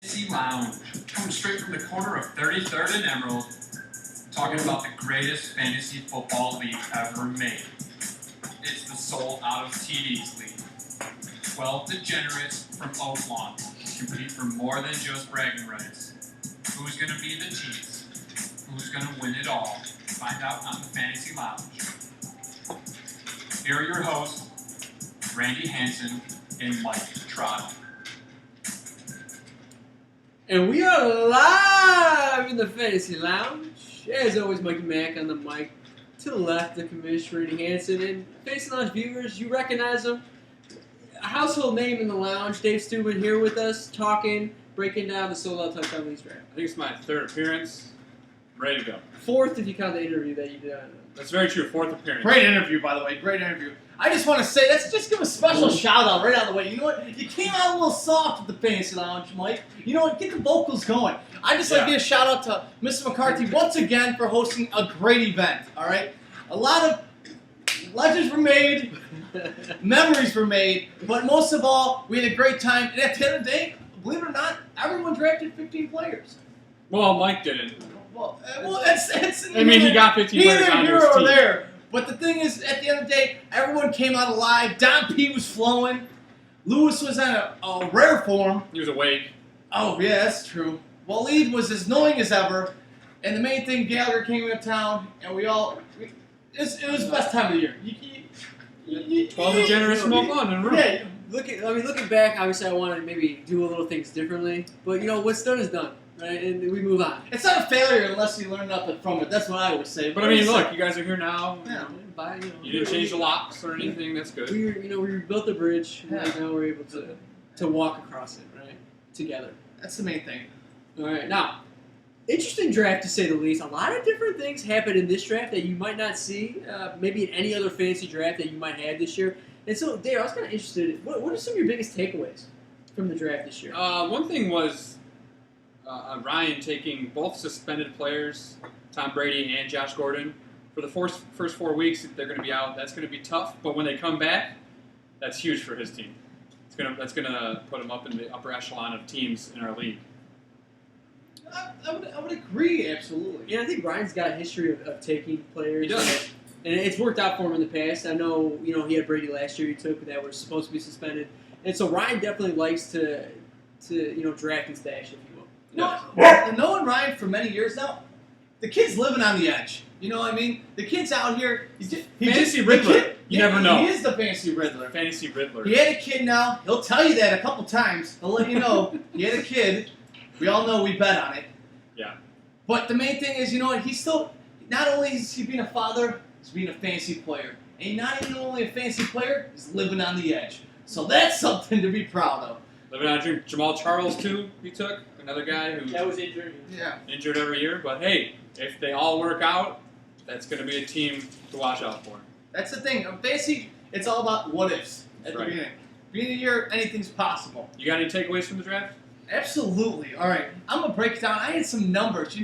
Fantasy Lounge, coming straight from the corner of 33rd and Emerald, talking about the greatest fantasy football league ever made. It's the Sold Out of TDs League. 12 degenerates from Oaklawn compete for more than just bragging rights. Who's going to be the tease? Who's going to win it all? Find out on the Fantasy Lounge. Here are your hosts, Randy Hansen and Mike Trott. And we are live in the Fantasy Lounge. As always, Mikey Mack on the mic. To the left, the Commissioner, Randy Hansen. And Fantasy Lounge viewers, you recognize him. A household name in the lounge. Dave Steuben here with us, talking, breaking down the Sold Out Touchdown League draft. I think it's my third appearance. I'm ready to go. Fourth, if you count the interview that you did on it. That's very true. Fourth appearance. Great interview, by the way. Great interview. I just want to say, let's just give a special shout out right out of the way. You know what? You came out a little soft with the Fantasy Lounge, Mike. You know what? Get the vocals going. I just like to give a shout out to Mr. McCarthy once again for hosting a great event. All right, a lot of legends were made, memories were made, but most of all, we had a great time. And at the end of the day, believe it or not, everyone drafted 15 players. Well, Mike didn't. Well, it's I mean, he got 15 players on his team. There. But the thing is, at the end of the day, everyone came out alive. Don P was flowing. Lewis was on a rare form. He was awake. Oh, yeah, that's true. Waleed was as annoying as ever. And the main thing, Gallagher came into town, and it was the best time of the year. 12 degenerates from Oakland in a row. Yeah. Looking back, obviously I want to maybe do a little things differently. But, what's done is done, right? And we move on. It's not a failure unless you learn nothing from it. That's what I always say. But I mean, look, you guys are here now. Yeah. You didn't change the locks or anything. That's good. We rebuilt the bridge. Yeah. And now we're able to walk across it, right? Together. That's the main thing. All right. Now, interesting draft to say the least. A lot of different things happened in this draft that you might not see, maybe in any other fantasy draft that you might have this year. And so, Dave, I was kind of interested. What are some of your biggest takeaways from the draft this year? One thing was Ryan taking both suspended players, Tom Brady and Josh Gordon. For the first 4 weeks, they're going to be out. That's going to be tough. But when they come back, that's huge for his team. That's going to put him up in the upper echelon of teams in our league. I would agree, absolutely. Yeah, I think Ryan's got a history of taking players. He does. And it's worked out for him in the past. I know, he had Brady last year he took that were supposed to be suspended. And so Ryan definitely likes to draft and stash, if you will. Knowing Ryan for many years now, the kid's living on the edge. You know what I mean? The kid's out here. Fantasy Riddler. You never know. He is the Fantasy Riddler. Fantasy Riddler. He had a kid now. He'll tell you that a couple times. He'll let you know he had a kid. We all know we bet on it. Yeah. But the main thing is, he's still, not only is he being a father, he's being a fantasy player. And not even only a fantasy player, he's living on the edge. So that's something to be proud of. Living on a dream. Jamal Charles, too, he took. Another guy who That was injured. Yeah. injured every year. But, hey, if they all work out, that's going to be a team to watch out for. That's the thing. Fantasy, it's all about what ifs at the Right. beginning. Beginning of the year, anything's possible. You got any takeaways from the draft? Absolutely. All right. I'm going to break it down. I had some numbers.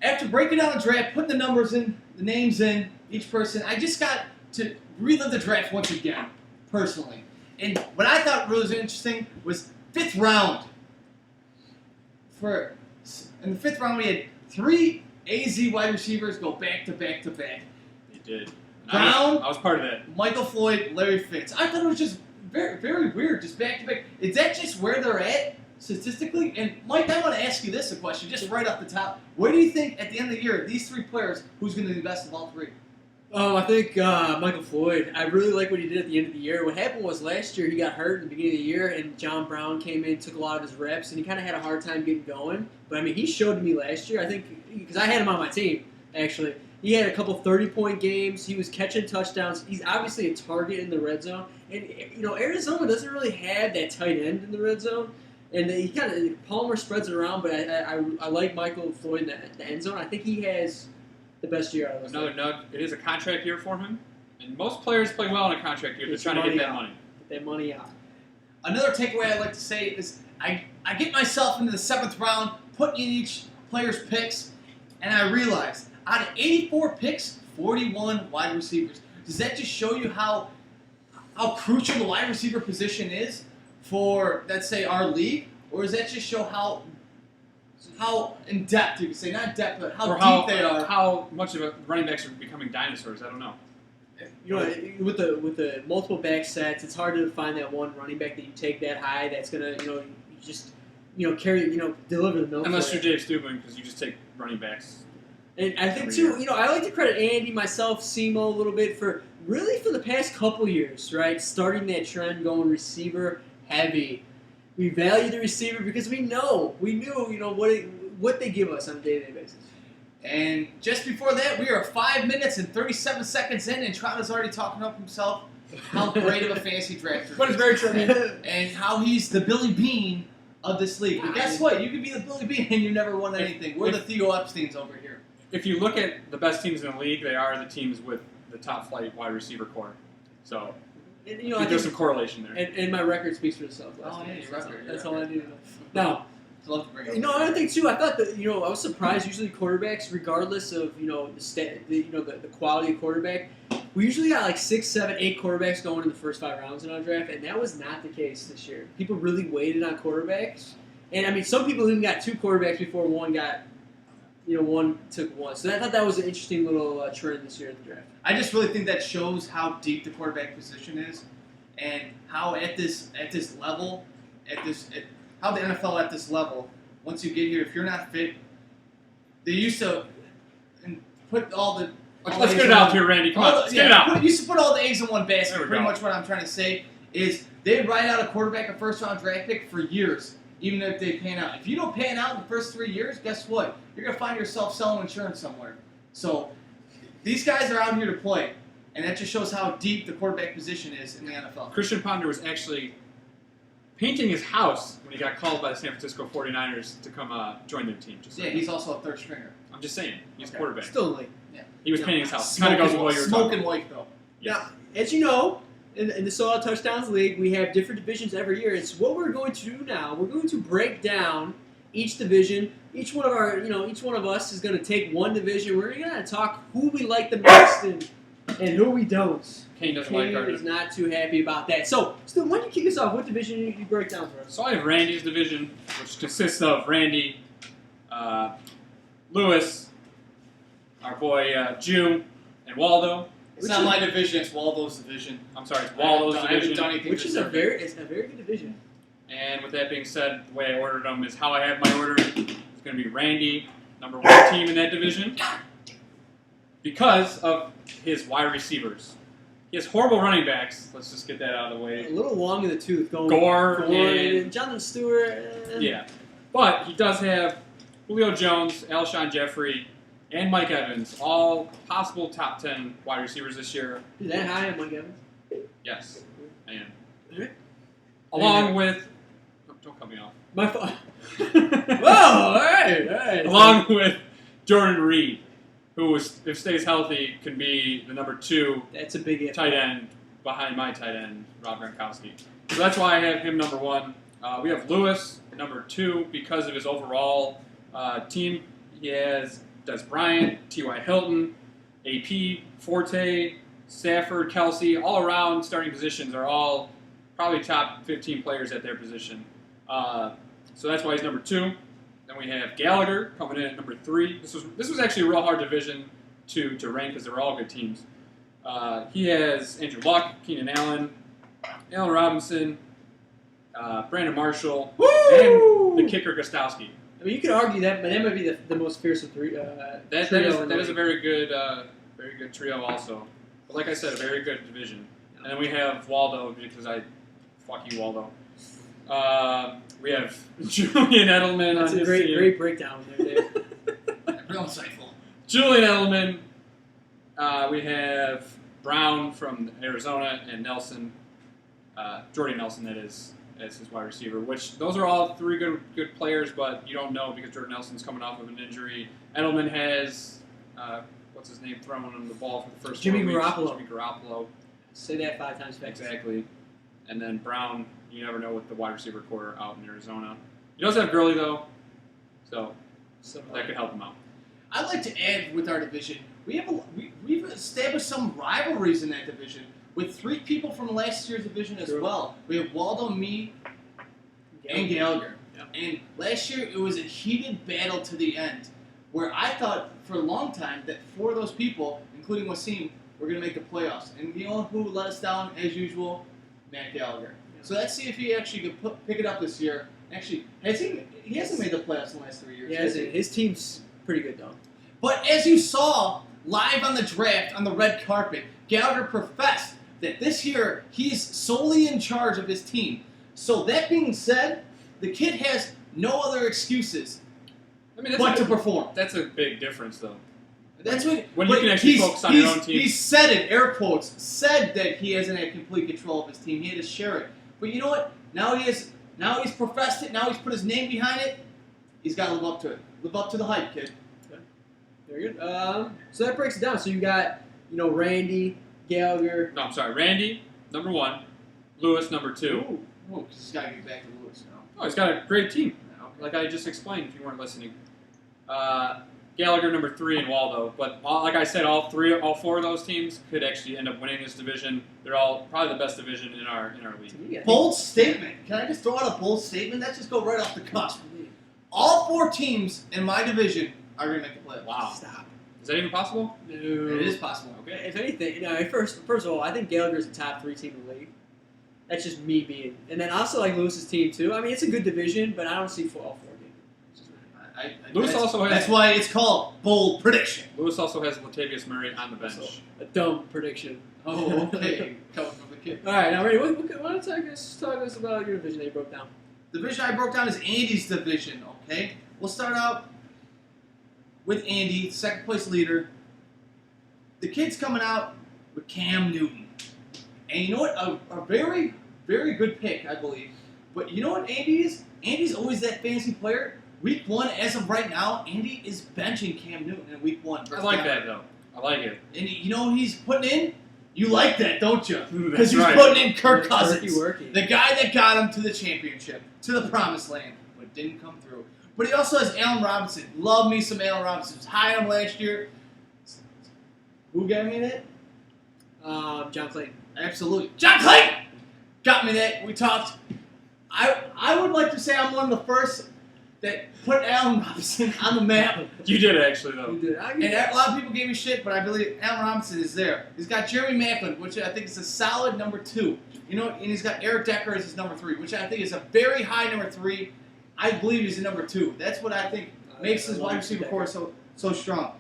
After breaking down the draft, putting the numbers in, the names in, each person, I just got to relive the draft once again, personally. And what I thought really was interesting was 5th round. In the 5th round, we had 3 AZ wide receivers go back to back to back. They did. Brown. I was part of that. Michael Floyd, Larry Fitz. I thought it was just very, very weird, just back to back. Is that just where they're at statistically? And Mike, I want to ask you a question, just right off the top. Where do you think at the end of the year, these 3 players, who's going to be the best of all 3? I think Michael Floyd. I really like what he did at the end of the year. What happened was last year he got hurt in the beginning of the year, and John Brown came in, took a lot of his reps, and he kind of had a hard time getting going. But, he showed to me last year, I think, because I had him on my team, actually. He had a couple 30-point games. He was catching touchdowns. He's obviously a target in the red zone. And, Arizona doesn't really have that tight end in the red zone. And he Palmer spreads it around, but I like Michael Floyd in the end zone. I think he has the best year out of us. Another nug. It is a contract year for him. And most players play well in a contract year. They're trying to get that money. Get that money out. Another takeaway I'd like to say is I get myself into the 7th round, putting in each player's picks, and I realized out of 84 picks, 41 wide receivers. Does that just show you how crucial the wide receiver position is for, let's say, our league? or does that just show how in depth, you could say, not depth, but Or how deep they are? How much of a running backs are becoming dinosaurs? I don't know. You know, with the multiple back sets, it's hard to find that one running back that you take that high that's gonna, carry, deliver the milk. Unless for you're you. Dave Stubin, because you just take running backs. And I think every too, year. I like to credit Andy, myself, Simo a little bit for the past couple years, right, starting that trend going receiver heavy. We value the receiver because we knew, what they give us on a day-to-day basis. And just before that, we are 5 minutes and 37 seconds in, and Trouta's already talking up himself how great of a fantasy drafter But it's very true. I mean, and how he's the Billy Bean of this league. But guess what? You could be the Billy Bean and you never won anything. We're the Theo Epsteins over here. if you look at the best teams in the league, they are the teams with the top flight wide receiver core. So And, I think there's some correlation there. and my record speaks for itself. Oh, yeah, your record. That's all I need to know. Now, I'd love to bring it up. another thing too, I thought that I was surprised. Usually, quarterbacks, regardless of the quality of quarterback, we usually got like 6, 7, 8 quarterbacks going in the first 5 rounds in our draft, and that was not the case this year. People really waited on quarterbacks, and I mean, some people even got 2 quarterbacks before one got, one took one. So I thought that was an interesting little trend this year in the draft. I just really think that shows how deep the quarterback position is, and how at this level, how the NFL at this level, once you get here, if you're not fit, they used to put all the. Let's get it out here, Randy. Come on, let's get it out. Used to put all the eggs in one basket. There we Pretty go. much what I'm trying to say is they'd write out a quarterback, a first-round draft pick for years, even if they pan out. If you don't pan out in the first 3 years, guess what? You're gonna find yourself selling insurance somewhere. So these guys are out here to play, and that just shows how deep the quarterback position is in the NFL. Christian Ponder was actually painting his house when he got called by the San Francisco 49ers to come join their team. Just Yeah, he's also a third stringer. I'm just saying, he's Okay. a quarterback. Still late. He was painting his house. Kind of goes with what you were talking Smoking about. wife though. Yes. As you know, in the Sold Out Touchdowns League, we have different divisions every year. It's what we're going to do now. We're going to break down each division. Each one of us is going to take one division. We're going to talk who we like the most and who we don't. Kane doesn't like Kane Gardner. is not too happy about that. So, Stu, why don't you kick us off? What division you break down for us? So I have Randy's division, which consists of Randy, Lewis, our boy Jew, and Waldo. It's not my division. It's Waldo's division. I'm sorry, it's Waldo's I haven't division. done anything Which to is a deserve it. very good division. And with that being said, the way I ordered them is how I have my order. It's going to be Randy, number 1 team in that division, because of his wide receivers. He has horrible running backs. Let's just get that out of the A way. little long in the tooth. Going Gore and and Jonathan Stewart. yeah, but he does have Julio Jones, Alshon Jeffrey, and Mike Evans, all possible top 10 wide receivers this year. Is that high on Mike Evans? Yes, I am. Alright. Along with, don't cut me off. My fault. Whoa! All right. Along with Jordan Reed, who, if stays healthy, can be the number 2 That's a big if. tight end behind my tight end, Rob Gronkowski. So that's why I have him number 1. We have Lewis number 2 because of his overall team. He has Des Bryant, T.Y. Hilton, AP, Forte, Stafford, Kelsey. All around starting positions are all probably top 15 players at their position. So that's why he's number 2. Then we have Gallagher coming in at number 3. This was actually a real hard division to rank because they were all good teams. He has Andrew Luck, Keenan Allen, Allen Robinson, Brandon Marshall, and the kicker Gostowski. I mean, you could argue that, but that might be the most fearsome three. That trio in the is a league. very good trio also. But like I said, a very good division. And then we have Waldo because fuck you, Waldo. We have Julian Edelman That's on a his great, team. great breakdown there, Dave. Real insightful. Julian Edelman. We have Brown from Arizona and Nelson, Jordy Nelson, that is, as his wide receiver. Which those are all 3 good players, but you don't know because Jordy Nelson's coming off of an injury. Edelman has what's his name throwing him the ball for the first Jimmy 4 weeks. Garoppolo. Jimmy Garoppolo, Say that 5 times fast. exactly. And then Brown, you never know with the wide receiver core out in Arizona. He does have Gurley though, so So, that could help him out. I'd like to add with our division, we've established some rivalries in that division with 3 people from last year's division as True. well. We have Waldo, me, and Gallagher. And last year, it was a heated battle to the end, where I thought for a long time that 4 of those people, including Wasim, were going to make the playoffs. And you know who let us down, as usual? Matt Gallagher. So let's see if he actually could pick it up this year. Actually, he hasn't made the playoffs in the last 3 years. Yeah, has he? his team's pretty good though. But as you saw live on the draft on the red carpet, Gallagher professed that this year he's solely in charge of his team. So that being said, the kid has no other excuses I mean, but to perform. that's a big difference, though. That's what. When you but can actually he's- focus on your own team. He said it, air quotes, said that he hasn't had complete control of his team. He had to share it. But you know what? Now he's professed it. Now he's put his name behind it. He's got to live up to it. Live up to the hype, kid. Very good. So that breaks it down. So you got, Randy, Gallagher. No, I'm sorry. Randy, number 1. Lewis, number 2. Ooh, because he's got to get back to Lewis now. Oh, he's got a great team, Yeah, okay. like I just explained. If you weren't listening, Gallagher, number 3, and Waldo. But like I said, all 4 of those teams could actually end up winning this division. They're all probably the best division in our league. Yeah, Bold statement. Can I just throw out a bold statement? Let's just go right off the cusp. All 4 teams in my division are going to make the playoffs. Wow. Stop. Is that even possible? No. It is possible. Okay. If anything, first of all, I think Gallagher's the top 3 team in the league. That's just me being. And then I also like Lewis's team too. I mean, it's a good division, but I don't see all 4 games. Lewis that's, also has- That's why it's called bold prediction. Lewis also has Latavius Murray on the bench. So, a dumb prediction. Oh, okay. Coming from the kid. All right, now ready? Why don't you talk us about your division that you broke down? The division I broke down is Andy's division, okay? We'll start out with Andy, second place leader. The kid's coming out with Cam Newton. And you know what? A very, very good pick, I believe. But you know what Andy is? Andy's always that fantasy player. Week 1, as of right now, Andy is benching Cam Newton in week 1. I like that though. I like it. And you know who he's putting in? You like that, don't you? That's Because he's right. putting in Kirk Turkey Cousins. working. The guy that got him to the championship, to the promised land, but didn't come through. But he also has Allen Robinson. Love me some Allen Robinson. Was high on him last year. Who got me that? John Clayton. Absolutely. John Clayton got me that. We talked. I would like to say I'm one of the first that put Allen Robinson on the map. You did actually though. You did. And a lot of people gave me shit, but I believe Allen Robinson is there. He's got Jeremy Maclin, which I think is a solid number 2. And he's got Eric Decker as his number 3, which I think is a very high number 3. I believe he's a number 2. That's what I think makes his wide receiver core so strong.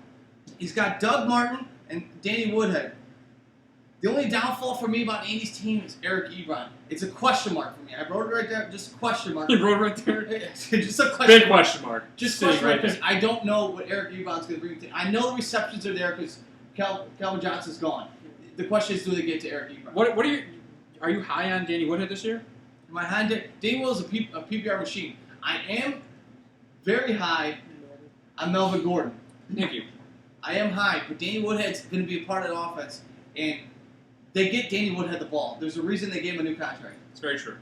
He's got Doug Martin and Danny Woodhead. The only downfall for me about Andy's team is Eric Ebron. It's a question mark for me. I wrote it right there, just a question mark. You wrote right there. Just a question Big mark. question mark. Just Sitting question mark right because there. I don't know what Eric Ebron's going to bring. I know the receptions are there because Calvin Johnson's gone. The question is, do they get to Eric Ebron? What are you high on Danny Woodhead this year? My Honda, Danny Will's a PPR machine. I am very high on Melvin Gordon. Thank you. I am high, but Danny Woodhead's going to be a part of the offense, and they get Danny Woodhead the ball. There's a reason they gave him a new contract. It's very true.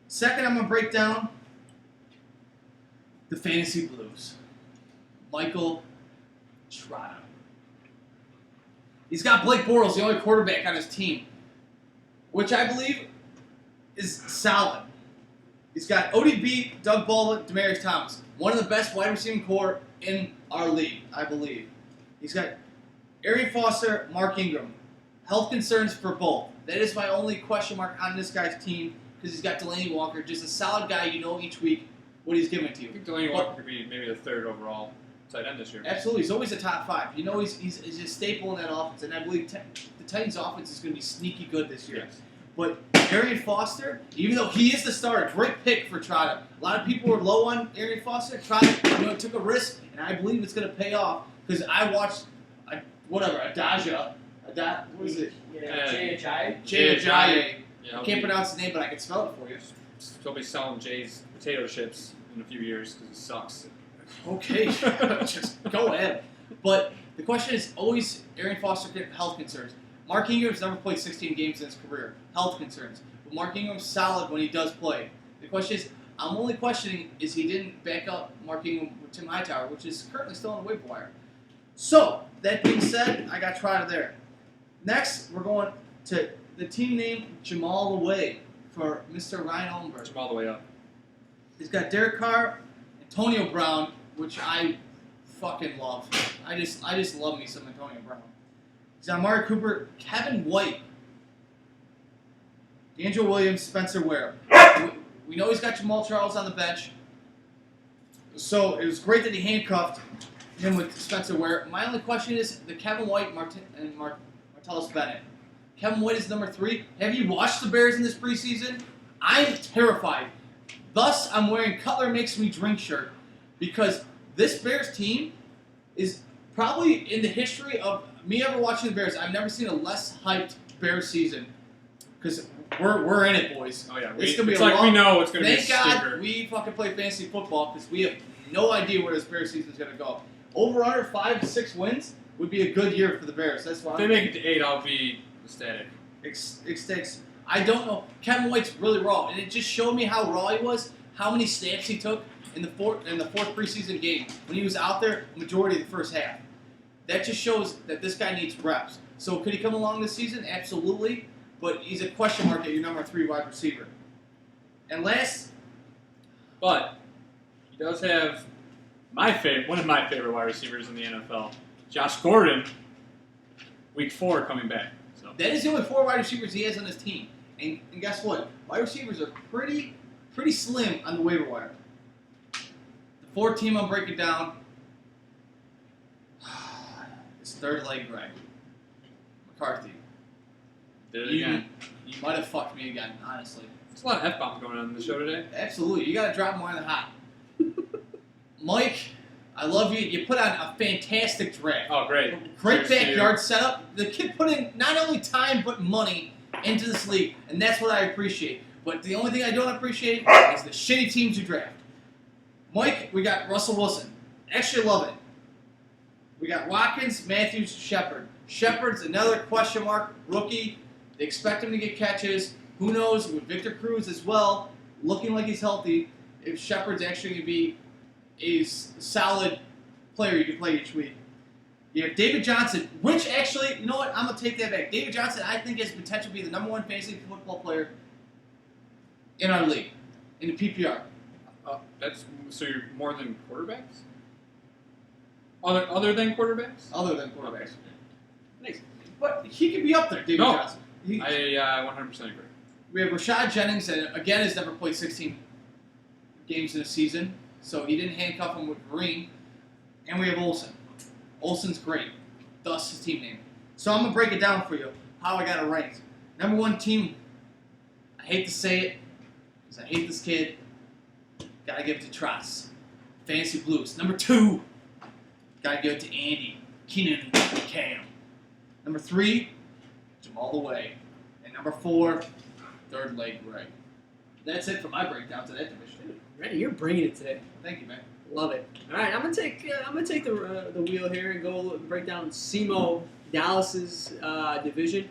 Second, I'm going to break down the Fantasy Blues. Michael Trotta. He's got Blake Bortles, the only quarterback on his team, which I believe is solid. He's got ODB, Doug Baldwin, Demaryius Thomas. One of the best wide receiving core in our league, I believe. He's got Arian Foster, Mark Ingram. Health concerns for both. That is my only question mark on this guy's team because he's got Delaney Walker, just a solid guy. You know each week what he's giving to I you. think Delaney Walker could be maybe the 3rd overall tight end this year. Absolutely, he's always a top 5. You know he's a staple in that offense, and I believe the Titans' offense is going to be sneaky good this year. Yes. But Arian Foster, even though he is the starter, great pick for Trotta. A lot of people were low on Arian Foster. Trotta, took a risk, and I believe it's going to pay off because I watched, Adaja. What is it? Jay Ajayi. Jay Ajayi. Yeah, I can't pronounce his name, but I can spell it for you. He'll be selling Jay's potato chips in a few years because he sucks. Okay, just go ahead. But the question is always Arian Foster get health concerns. Mark Ingram's never played 16 games in his career. Health concerns. But Mark Ingram's solid when he does play. The question is, I'm only questioning is he didn't back up Mark Ingram with Tim Hightower, which is currently still on the waiver wire. So, that being said, I got Trotta there. Next, we're going to the team name Jamal Away for Mr. Ryan Oldenburg. Push him all the way up. He's got Derek Carr, Antonio Brown, which I fucking love. I just love me some Antonio Brown. He's got Amari Cooper, Kevin White, D'Angelo Williams, Spencer Ware. We know he's got Jamal Charles on the bench. So it was great that he handcuffed him with Spencer Ware. My only question is the Kevin White and Martellus Bennett. Kevin White is number 3. Have you watched the Bears in this preseason? I'm terrified. Thus, I'm wearing Cutler Makes Me Drink shirt because this Bears team is probably in the history of me ever watching the Bears. I've never seen a less hyped Bears season because we're in it, boys. Oh yeah, It's gonna be it's a like long, we know it's gonna be a Thank God stinker. we fucking play fantasy football because we have no idea where this Bears season is gonna go. Over under 5 to 6 wins would be a good year for the Bears. That's why If they make it to 8, I'll be ecstatic. Sticks. I don't know. Kevin White's really raw, and it just showed me how raw he was. How many snaps he took in the fourth preseason game when he was out there the majority of the first half. That just shows that this guy needs reps. So could he come along this season? Absolutely, but he's a question mark at your number 3 wide receiver. And last, But he does have one of my favorite wide receivers in the NFL, Josh Gordon. Week 4 coming back. So that is the only 4 wide receivers he has on his team. And guess what? Wide receivers are pretty slim on the waiver wire. The 4th team I'm breaking down is third leg Greg McCarthy. did it again. You might have fucked me again, honestly. There's a lot of F-bombs going on in the show today. Absolutely. You got to drop more in the hot. Mike, I love you. You put on a fantastic draft. Oh, great. Great Cheers to you. backyard setup. The kid put in not only time but money into this league, and that's what I appreciate. But the only thing I don't appreciate is the shitty teams you draft. Mike, we got Russell Wilson. Actually love it. We got Watkins, Matthews, Shepard. Shepard's another question mark rookie. They expect him to get catches. Who knows, with Victor Cruz as well, looking like he's healthy, if Shepard's actually going to be a solid player you can play each week. You have David Johnson, which actually, you know what, I'm going to take that back. David Johnson, I think, has potential to be the number 1 fantasy football player in our league, in the PPR. So you're more than quarterbacks? Other than quarterbacks? Other than quarterbacks. Okay. Nice. But he could be up there, David No. Johnson. I 100% agree. We have Rashad Jennings, that again has never played 16 games in a season, so he didn't handcuff him with Green. And we have Olsen. Olsen's great, thus his team name. So I'm going to break it down for you, how I got it ranked. Number 1 team, I hate to say it, because I hate this kid. Got to give it to Trotz. Fantasy Blues. Number 2, got to give it to Andy. Keenan Cam. Number 3, Jamal Away. And number 4, third leg Greg. That's it for my breakdown to that division. Randy, you're bringing it today. Thank you, man. Love it. All right, I'm gonna take the wheel here and go break down SEMO Dallas's division.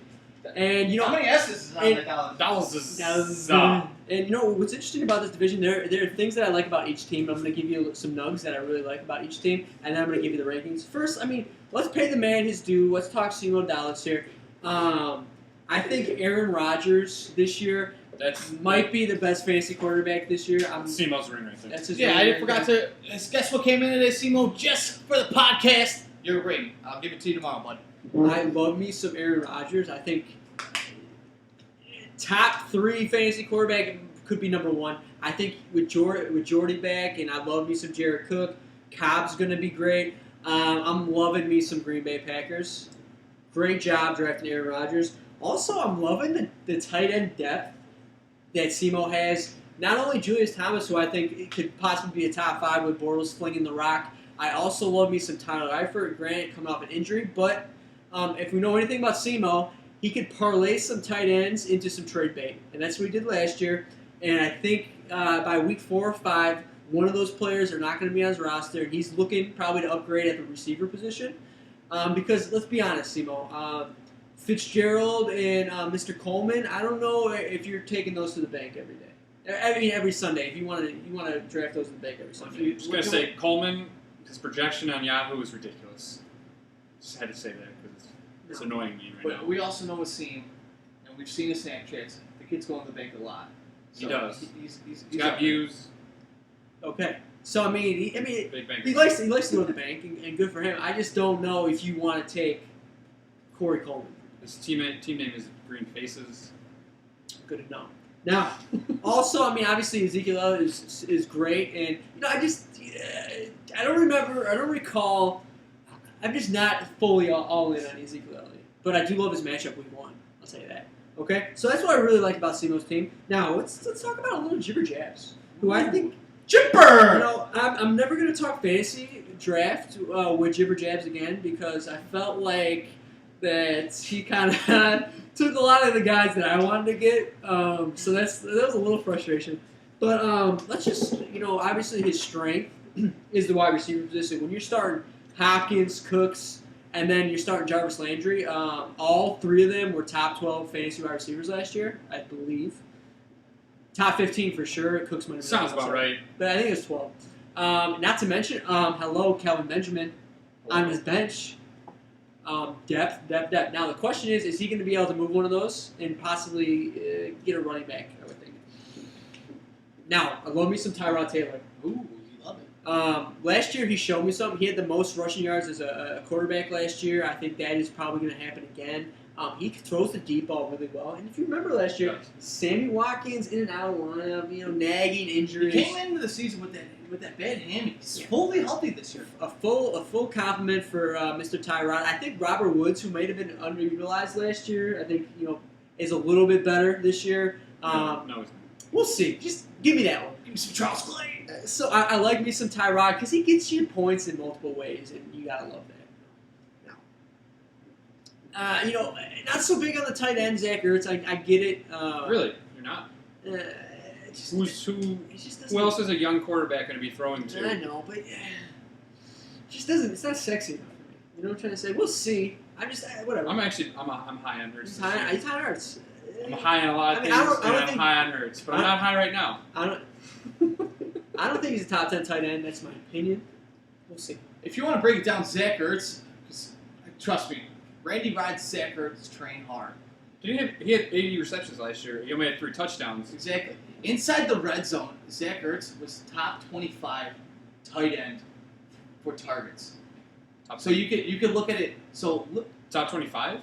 And you know How many S's is on and- that Dallas? Dallas is Dallas, up. and you know what's interesting about this division? There are things that I like about each team. I'm gonna give you some nugs that I really like about each team, and then I'm gonna give you the rankings. First, I mean, let's pay the man his due. Let's talk SEMO Dallas here. I think Aaron Rodgers this year That's might be the best fantasy quarterback this year. SEMO's ring right there. That's his Yeah, ring I right forgot there. to. Guess what came in today, Simo? Just for the podcast. Your ring. I'll give it to you tomorrow, bud. I love me some Aaron Rodgers. I think top 3 fantasy quarterback could be number 1. I think with Jordy back, and I love me some Jared Cook. Cobb's going to be great. I'm loving me some Green Bay Packers. Great job drafting Aaron Rodgers. Also, I'm loving the tight end depth that SEMO has. Not only Julius Thomas, who I think it could possibly be a top 5 with Bortles flinging the rock. I also love me some Tyler Eifert. Granted, coming off an injury, but if we know anything about SEMO, he could parlay some tight ends into some trade bait, and that's what he did last year. And I think by week 4 or 5, one of those players are not going to be on his roster, and he's looking probably to upgrade at the receiver position. Because let's be honest, SEMO, Fitzgerald and Mr. Coleman, I don't know if you're taking those to the bank every day. I mean, every Sunday. If you want to draft those in the bank every Sunday. I'm just gonna say Coleman. His projection on Yahoo is ridiculous. Just had to say that because it's annoying me right But now. we also know with Seam, and we've seen his Snapchats, the kid's going to the bank a lot. He does. He's He's got up there. views. Okay. So I mean, Big bank. he likes to go to the bank, and good for him. I just don't know if you want to take Corey Coleman. His team name is Green Faces. Good to know. Now, also, I mean, obviously Ezekiel Elliott is great, and I don't recall. I'm just not fully all in on Ezekiel Elliott, but I do love his matchup week 1. I'll tell you that. Okay, so that's what I really like about Simo's team. Now let's talk about a little Jibber Jabs, who I think. Chipper. I'm never going to talk fantasy draft with Jibber Jabs again because I felt like that he kind of took a lot of the guys that I wanted to get. So that was a little frustration. But let's just, obviously his strength is the wide receiver position. When you're starting Hopkins, Cooks, and then you're starting Jarvis Landry, all 3 of them were top 12 fantasy wide receivers last year, I believe. Top 15 for sure. Cooks might have been Sounds about outside. right. But I think it's 12. Not to mention, hello, Calvin Benjamin on his bench. Depth. Now, the question is he going to be able to move one of those and possibly get a running back, I would think. Now, I love me some Tyrod Taylor. Ooh, you love it. Last year, he showed me something. He had the most rushing yards as a quarterback last year. I think that is probably going to happen again. He throws the deep ball really well. And if you remember last year, Sammy Watkins in and out of lineup, nagging injuries. He came into the season with that bad hammy. He's fully healthy this year. A full compliment for Mr. Tyrod. I think Robert Woods, who might have been underutilized last year, I think is a little bit better this year. No, he's not. We'll see. Just give me that one. Give me some Charles Clay. So I like me some Tyrod because he gets you points in multiple ways, and you gotta love that. Not so big on the tight end, Zach Ertz. I get it. Really? You're not? It just Who doesn't. else is a young quarterback going to be throwing to? I know, but it just doesn't. It's not sexy enough for me. You know what I'm trying to say? We'll see. Whatever. I'm high on Hurts. He's high on Ertz. I'm high on a lot of things, and I'm high on Hurts, but I'm not high right now. I don't think he's a top 10 tight end. That's my opinion. We'll see. If you want to break it down, Zach Ertz, because trust me, Randy rides Zach Ertz train hard. He had 80 receptions last year. He only had 3 touchdowns. Exactly. Inside the red zone, Zach Ertz was top 25 tight end for targets. So you could look at it. So look, top 25.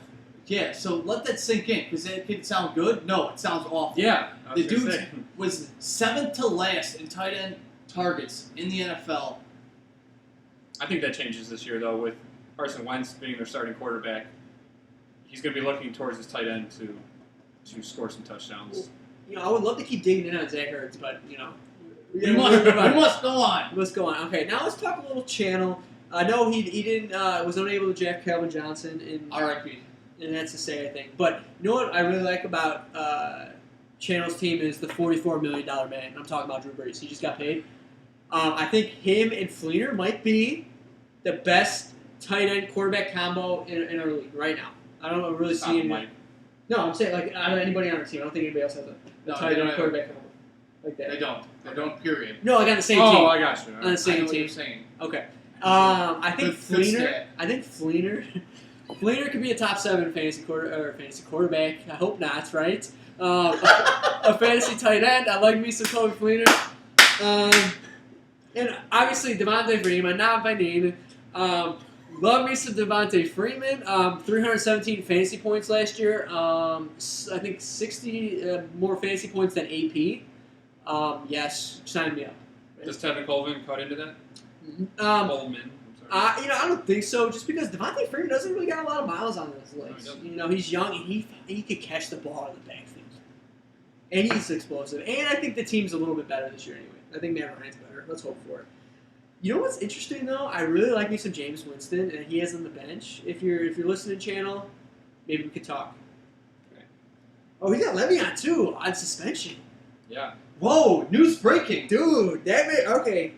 Yeah. So let that sink in because it could sound good. No, it sounds awful. Yeah. The dude was 7th to last in tight end targets in the NFL. I think that changes this year though with Carson Wentz being their starting quarterback. He's going to be looking towards his tight end to score some touchdowns. I would love to keep digging in on Zach Ertz, but we must go on. Let's go on. Okay, now let's talk a little channel. I know he didn't was unable to draft Calvin Johnson in R.I.P. And that's a sad thing. But you know what I really like about Channel's team is the $44 million man. I'm talking about Drew Brees. He just got paid. I think him and Fleener might be the best tight end quarterback combo in our league right now. I don't really see any. No, I'm saying like out of anybody on our team, I don't think anybody else has a tight end quarterback combo like that. They don't. They don't. Period. No, I got the same team. Oh, I got you. On the same I know what team. you're saying. Okay. I think Good Fleener. stat. I think Fleener could be a top 7 fantasy quarterback. I hope not, right? A fantasy tight end. I like me some Kobe Fleener. And obviously Devontae Freeman, not by name. Love me some Devontae Freeman. 317 fantasy points last year. I think 60 more fantasy points than AP. Yes, sign me up. Does Tevin Coleman cut into that? Coleman. I'm sorry. I don't think so. Just because Devontae Freeman doesn't really got a lot of miles on his legs. No, He's young and he could catch the ball out of the backfield. And he's explosive. And I think the team's a little bit better this year anyway. I think Matt Ryan's better. Let's hope for it. You know what's interesting though? I really like me some James Winston, and he is on the bench. If you're listening, channel, maybe we could talk. Okay. Oh, he got Le'Veon too on suspension. Yeah. Whoa! News breaking. Dude, okay.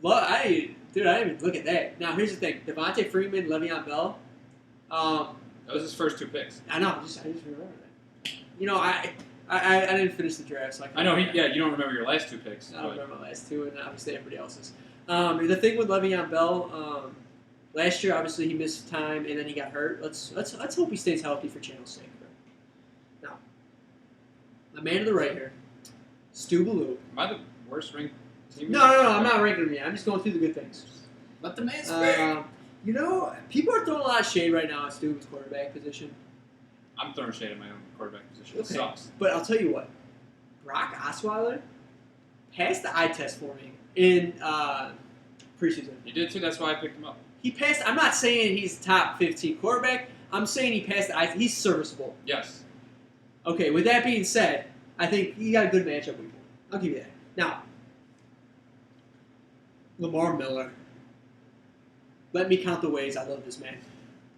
Well, I didn't even look at that. Now here's the thing: Devontae Freeman, Le'Veon Bell. That was his first 2 picks. I know. I just remember that. I didn't finish the draft, so I know. You don't remember your last 2 picks. I don't remember my last 2, and obviously everybody else's. The thing with Le'Veon Bell, last year obviously he missed time and then he got hurt. Let's hope he stays healthy for channel's sake. Now, the man to the right here, Stu Ballou. Am I the worst Team No, I'm not ranking them yet. I'm just going through the good things. Let the man speak. You know, people are throwing a lot of shade right now at Steuben's quarterback position. I'm throwing shade at my own quarterback position. It Okay. sucks. But I'll tell you what, Brock Osweiler passed the eye test for me in preseason. You did too. That's why I picked him up. He passed. I'm not saying he's top 15 quarterback. I'm saying he passed the eye test. He's serviceable. Yes. Okay, with that being said, I think he got a good matchup week 1. I'll give you that. Now, Lamar Miller. Let me count the ways I love this man.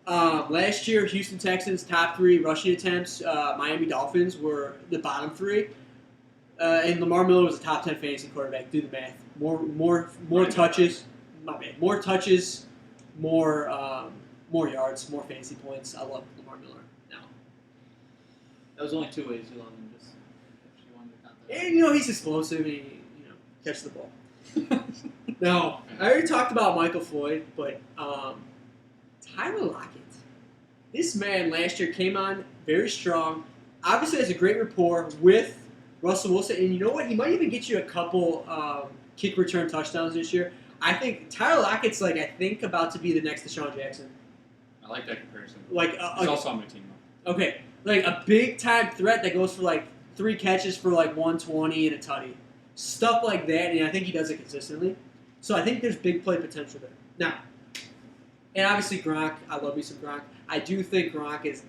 Last year, Houston Texans top 3 rushing attempts. Miami Dolphins were the bottom 3, and Lamar Miller was a top 10 fantasy quarterback. Do the math. More touches. My bad. More touches. More yards. More fantasy points. I love Lamar Miller now. That was only 2 ways you love him. Just if you wanted to count that. And he's explosive and he catches the ball. Now, I already talked about Michael Floyd, but Tyler Lockett. This man last year came on very strong. Obviously has a great rapport with Russell Wilson. And you know what? He might even get you a couple kick return touchdowns this year. I think Tyler Lockett's about to be the next Deshaun Jackson. I like that comparison. He's He's also on my team. Okay, a big-time threat that goes for 3 catches for 120 and a tutty. Stuff like that, and I think he does it consistently. So I think there's big play potential there. Now, and obviously Gronk, I love me some Gronk. I do think Gronk is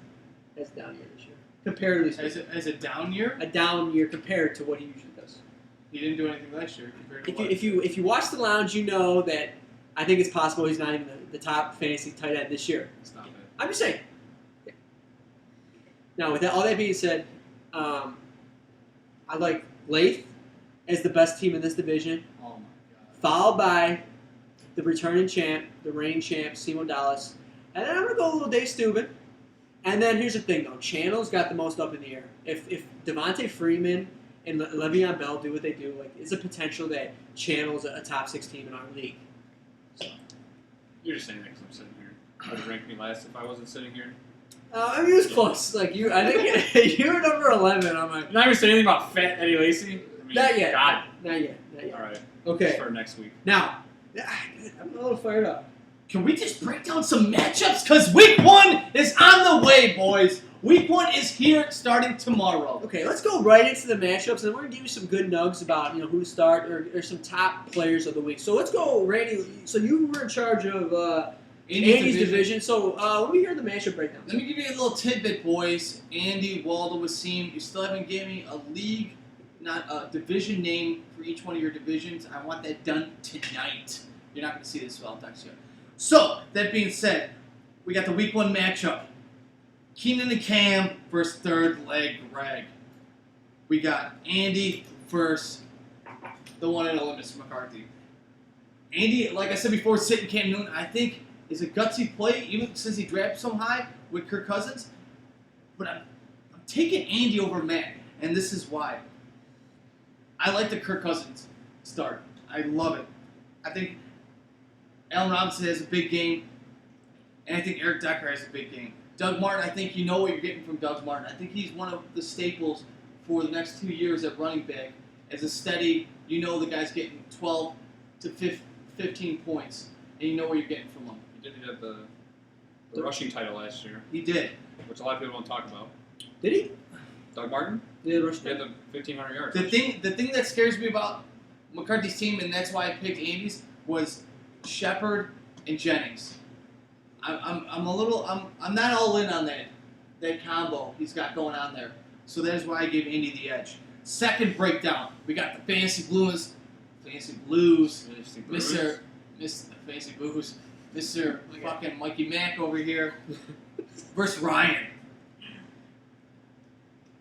down year this year. Comparatively speaking. As a down year, A down year compared to what he usually does. he didn't do anything last year compared to If you watch the lounge, you know that I think it's possible he's not even the top fantasy tight end this year. Stop it. I'm just saying. Yeah. Now, with all that being said, I like Lath as the best team in this division, Oh my god. followed by the returning champ, the reigning champ, Simo Dallas. And then I'm going to go a little Dave Steuben. And then here's the thing, though. Channel's got the most up in the air. If Devontae Freeman and Le'Veon Bell do what they do, it's a potential that Channel's a top 6 team in our league. So, You're just saying that because I'm sitting here. Would have ranked me last if I wasn't sitting here. I mean, it was close. I think you were number 11 on my... Not even saying anything about fat Eddie Lacy. I mean, Not yet. God. Not yet. All right. Okay. For next week. Now, I'm a little fired up. Can we just break down some matchups? Because week 1 is on the way, boys. Week 1 is here starting tomorrow. Okay, let's go right into the matchups, and we're gonna give you some good nugs about who to start or some top players of the week. So let's go, Randy. So you were in charge of Andy's division. So let me hear the matchup breakdown. Let me give you a little tidbit, boys. Andy, Waldo, Wasim, you still haven't given me a league, not a division name for each one of your divisions. I want that done tonight. You're not going to see this while I'll text you. So, that being said, we got the week 1 matchup. Keenan and Cam versus third leg Greg. We got Andy versus the one and only Mr. McCarthy. Andy, like I said before, sitting Cam Newton, I think is a gutsy play, even since he drafted so high with Kirk Cousins. But I'm taking Andy over Matt, and this is why. I like the Kirk Cousins start. I love it. I think Allen Robinson has a big game, and I think Eric Decker has a big game. Doug Martin, I think you know what you're getting from Doug Martin. I think he's one of the staples for the next 2 years at running back. As a steady, you know the guy's getting 12 to 15 points, and you know what you're getting from him. He did have the rushing title last year, He did. which a lot of people don't talk about. Did he? Doug Martin? Yeah, rush. He had the 1,500 yards. The thing that scares me about McCarthy's team, and that's why I picked Andy's, was Shepard and Jennings. I'm not all in on that combo he's got going on there. So that is why I gave Andy the edge. Second breakdown, we got the Fantasy Blues, Mr. Fancy Blues, Mr. fucking Mikey Mack over here versus Ryan.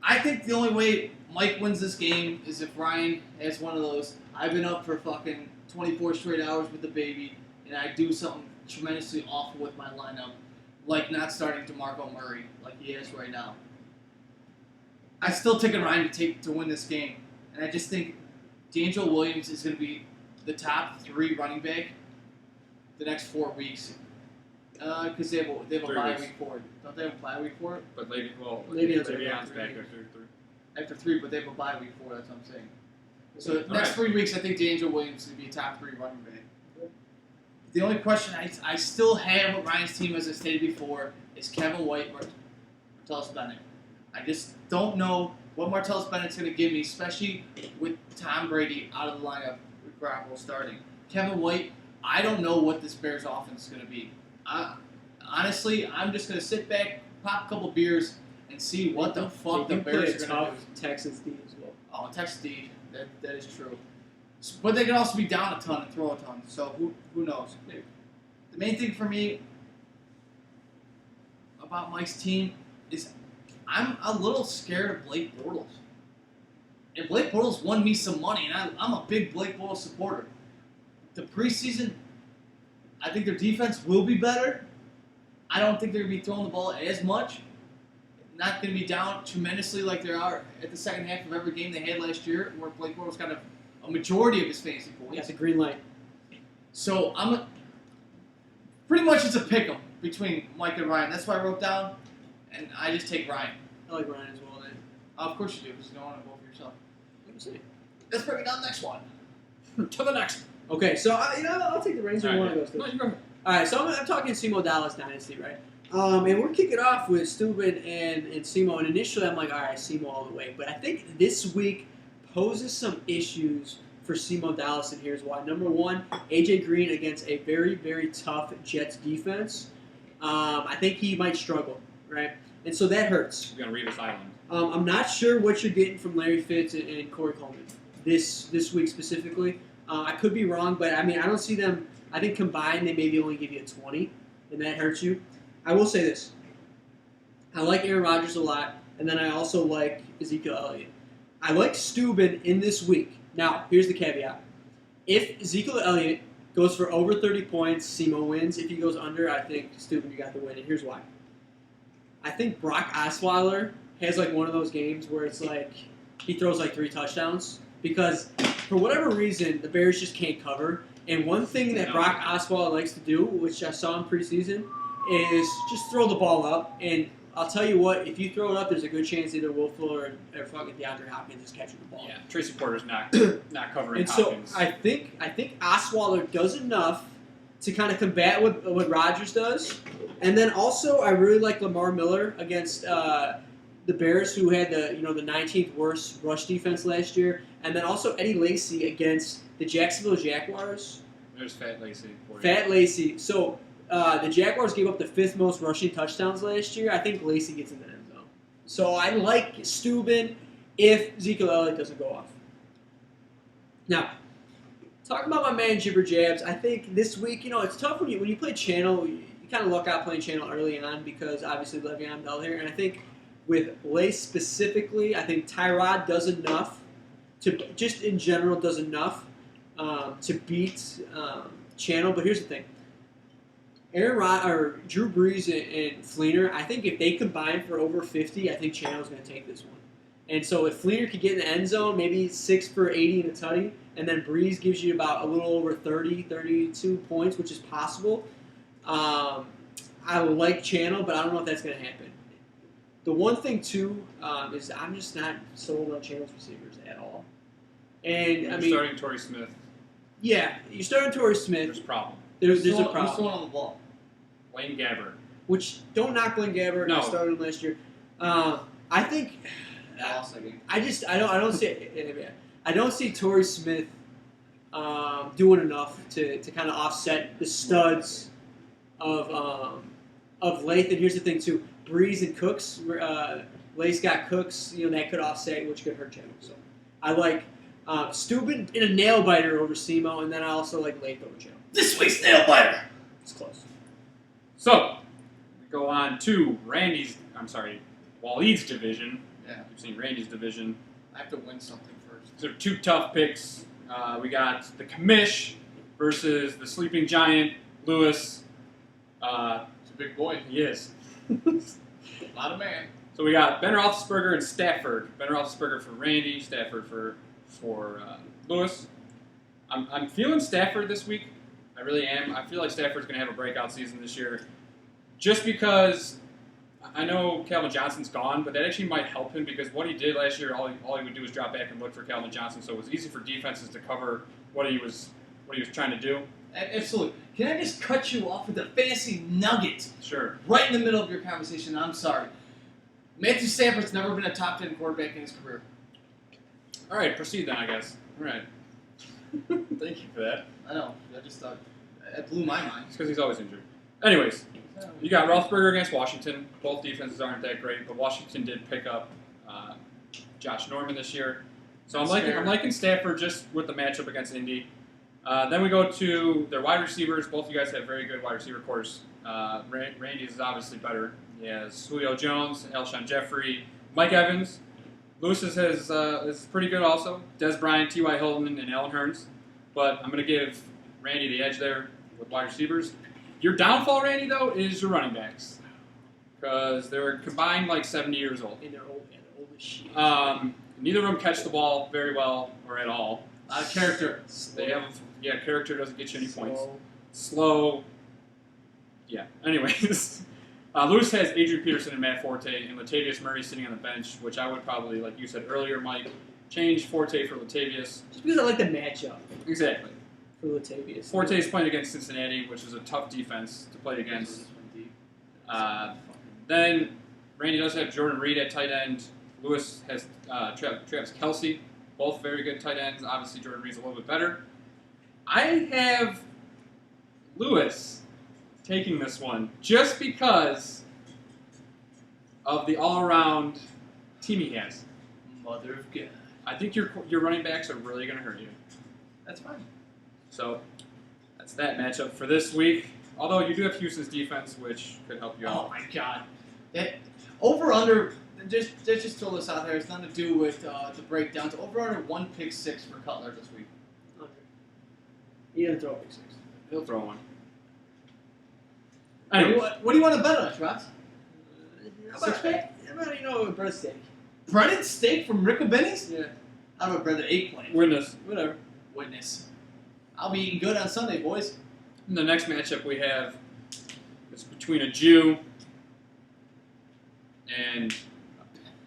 I think the only way Mike wins this game is if Ryan has one of those, I've been up for fucking 24 straight hours with the baby, and I do something tremendously awful with my lineup, like not starting DeMarco Murray like he is right now. I still taking Ryan to win this game, and I just think D'Angelo Williams is going to be the top 3 running back the next 4 weeks. Because they have a 3 bye weeks. week for it. Don't they have a bye week for it? But Le'Veon's Le'Veon's back back after after 3. After 3, but they have a bye week for it. That's what I'm saying. So the next 3 weeks, I think D'Angelo Williams is going to be a top 3 running back. The only question I still have with Ryan's team, as I stated before, is Kevin White or Martellus Bennett. I just don't know what Martellus Bennett's going to give me, especially with Tom Brady out of the lineup with Garoppolo starting. Kevin White, I don't know what this Bears offense is going to be. Honestly, I'm just going to sit back, pop a couple beers, and see what the fuck the Bears are going to do. Texas D as well. Oh, Texas D, that is true. But they can also be down a ton and throw a ton, so who knows? The main thing for me about Mike's team is I'm a little scared of Blake Bortles. And Blake Bortles won me some money, and I'm a big Blake Bortles supporter. The preseason, I think their defense will be better. I don't think they're going to be throwing the ball as much. Not going to be down tremendously like they are at the second half of every game they had last year, where Blake Bortles got a majority of his fantasy points. Got the green light. So pretty much it's a pick 'em between Mike and Ryan. That's what I wrote down, and I just take Ryan. I like Ryan as well then. Of course you do, because you don't want to vote for yourself. Let me see. Let's break it down next one. To the next. Okay, so I'll take the reins All if you right, want to go. No, you go ahead. All right, so I'm talking Simo Dallas Dynasty, right? And we're kicking off with Steuben and Simo. And initially, I'm like, all right, Simo all the way. But I think this week poses some issues for Simo Dallas, and here's why. Number one, AJ Green against a very, very tough Jets defense. I think he might struggle, right? And so that hurts. We're going to Revis Island. I'm not sure what you're getting from Larry Fitz and Corey Coleman this week specifically. I could be wrong, but I mean, I don't see them. I think combined they maybe only give you a 20, and that hurts you. I will say this. I like Aaron Rodgers a lot, and then I also like Ezekiel Elliott. I like Steuben in this week. Now, here's the caveat. If Ezekiel Elliott goes for over 30 points, Simo wins. If he goes under, I think Steuben, you got the win, and here's why. I think Brock Osweiler has like one of those games where it's like he throws like 3 touchdowns because for whatever reason, the Bears just can't cover. And one thing that Brock Osweiler likes to do, which I saw in preseason, is just throw the ball up. And I'll tell you what, if you throw it up, there's a good chance either Will Fuller or fucking DeAndre Hopkins is catching the ball. Yeah, Tracy Porter's not covering And so Hopkins. I think Osweiler does enough to kind of combat what Rodgers does. And then also I really like Lamar Miller against the Bears, who had the 19th worst rush defense last year. And then also Eddie Lacy against the Jacksonville Jaguars. There's Fat Lacey. Fat Lacy. So the Jaguars gave up the 5th most rushing touchdowns last year. I think Lacy gets in the end zone. So I like Steuben if Ezekiel Elliott doesn't go off. Now, talking about my man Jibber Jabs, I think this week, it's tough when you play channel. You kind of luck out playing channel early on because obviously Le'Veon Bell here. And I think with Lace specifically, I think Tyrod does enough to just in general does enough to beat channel. But here's the thing. Drew Brees and Fleener, I think if they combine for over 50, I think Channel's going to take this one. And so if Fleener could get in the end zone, maybe 6 for 80 and a tutty, and then Brees gives you about a little over 30, 32 points, which is possible. I like Channel, but I don't know if that's going to happen. The one thing, too, is I'm just not sold on Channel's receivers at all. And, You're I mean, starting Torrey Smith. Yeah, you're starting Torrey Smith. There's a problem. There's a Who's problem. throwing on the ball? Wayne Gabbert. Which, don't knock Blaine Gabbert. No. I started him last year. I think Lost that game. I don't see Torrey Smith doing enough to kind of offset the studs of Lath. And here's the thing too: Breeze and Cooks. Lace got Cooks. That could offset, which could hurt Channel. So I like Steuben in a nail biter over Simo, and then I also like Lath over Channel. This week's nail biter. It's close. So, we go on to Waleed's division. Yeah. We've seen Randy's division. I have to win something first. These are 2 tough picks. We got the Commish versus the Sleeping Giant, Lewis. It's a big boy. He is. Not a man. So we got Ben Roethlisberger and Stafford. Ben Roethlisberger for Randy, Stafford for Lewis. I'm feeling Stafford this week. I really am. I feel like Stafford's going to have a breakout season this year, just because I know Calvin Johnson's gone, but that actually might help him because what he did last year, all he would do was drop back and look for Calvin Johnson, so it was easy for defenses to cover what he was trying to do. Absolutely. Can I just cut you off with a fantasy nugget Sure. right in the middle of your conversation? I'm sorry. Matthew Stafford's never been a top 10 quarterback in his career. All right, proceed then, I guess. All right. Thank you for that. I know. I just thought it blew my mind. It's because he's always injured. Anyways, you got Roethlisberger against Washington. Both defenses aren't that great, but Washington did pick up Josh Norman this year. So I'm liking Stafford just with the matchup against Indy. Then we go to their wide receivers. Both of you guys have very good wide receiver cores. Randy's is obviously better. He has Julio Jones, Alshon Jeffrey, Mike Evans. Lewis's is pretty good also. Des Bryant, T.Y. Hilton, and Allen Hurns. But I'm going to give Randy the edge there with wide receivers. Your downfall, Randy, though, is your running backs. Because they're combined like 70 years old. And they're old as shit. Neither of them catch the ball very well or at all. Character. They have, character doesn't get you any points. Slow. Yeah. Anyways, Lewis has Adrian Peterson and Matt Forte, and Latavius Murray sitting on the bench, which I would probably, like you said earlier, Mike, change Forte for Latavius. Just because I like the matchup Exactly. for Latavius. Forte is playing against Cincinnati, which is a tough defense to play against. Then Randy does have Jordan Reed at tight end. Lewis has Travis Kelce, both very good tight ends. Obviously, Jordan Reed's a little bit better. I have Lewis taking this one just because of the all-around team he has. Mother of God. I think your running backs are really going to hurt you. That's fine. So that's that matchup for this week. Although you do have Houston's defense, which could help you out. Oh my God. Over under. Just throw this out there. It's nothing to do with the breakdowns. Over under 1 pick 6 for Cutler this week. He didn't throw a pick six. He'll throw one. What do Anyway, you want to bet on, Travis? How about a bread steak? Breaded steak from Rick Benny's? Yeah. How about breaded eggplant? witness. Whatever. Witness. I'll be eating good on Sunday, boys. The next matchup we have is between a Jew and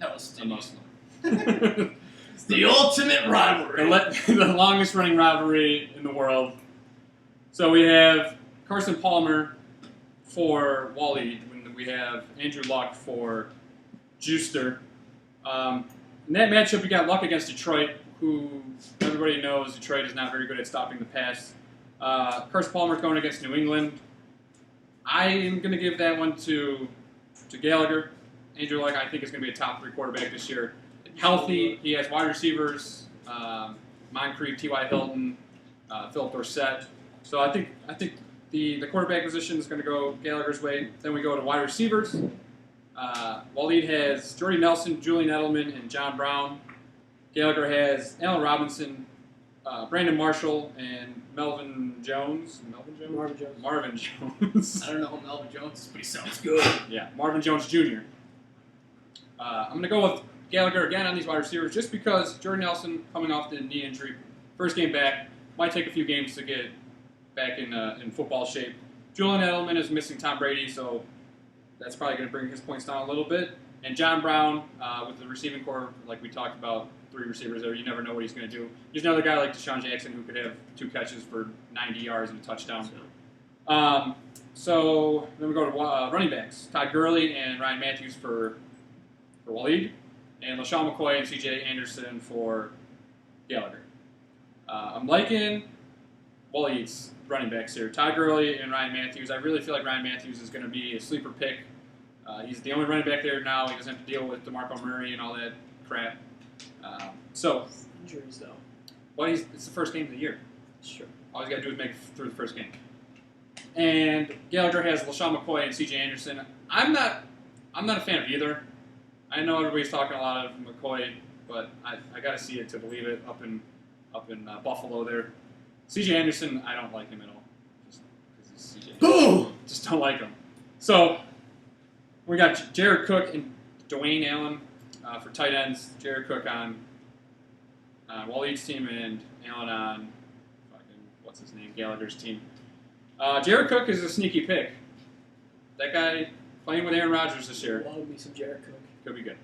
That was a Muslim. It's the ultimate rivalry. the longest running rivalry in the world. So we have Carson Palmer for Wally. We have Andrew Luck for Juicer. In that matchup, you got Luck against Detroit, who everybody knows Detroit is not very good at stopping the pass. Carson Palmer's going against New England. I am going to give that one to Gallagher. Andrew Luck, I think, is going to be a top 3 quarterback this year. Healthy, he has wide receivers, Moncrief, T.Y. Hilton, Philip Dorsett. So I think the quarterback position is going to go Gallagher's way. Then we go to wide receivers. Waleed has Jordy Nelson, Julian Edelman, and John Brown. Gallagher has Allen Robinson, Brandon Marshall, and Marvin Jones. Marvin Jones. Jones. I don't know who Melvin Jones is, but he sounds good. Yeah, Marvin Jones Jr. I'm going to go with Gallagher again on these wide receivers just because Jordy Nelson, coming off the knee injury, first game back, might take a few games to get back in football shape. Julian Edelman is missing Tom Brady, so that's probably going to bring his points down a little bit. And John Brown, with the receiving core, like we talked about, 3 receivers there, you never know what he's going to do. He's another guy like Deshaun Jackson who could have 2 catches for 90 yards and a touchdown. So then we go to running backs. Todd Gurley and Ryan Matthews for Waleed, and LaShawn McCoy and C.J. Anderson for Gallagher. I'm liking Waleed's running backs here. Todd Gurley and Ryan Matthews. I really feel like Ryan Matthews is going to be a sleeper pick. He's the only running back there now. He doesn't have to deal with DeMarco Murray and all that crap. Injuries, though. Well, it's the first game of the year. Sure. All he's got to do is make it through the first game. And Gallagher has LaShawn McCoy and C.J. Anderson. I'm not a fan of either. I know everybody's talking a lot of McCoy, but I got to see it to believe it up in Buffalo there. C.J. Anderson, I don't like him at all. Just because he's C.J. Boom! Just don't like him. So we got Jared Cook and Dwayne Allen for tight ends. Jared Cook on Waleed's team and Allen on what's his name, Gallagher's team. Jared Cook is a sneaky pick. That guy playing with Aaron Rodgers this year. Love me some Jared Cook. Could be good.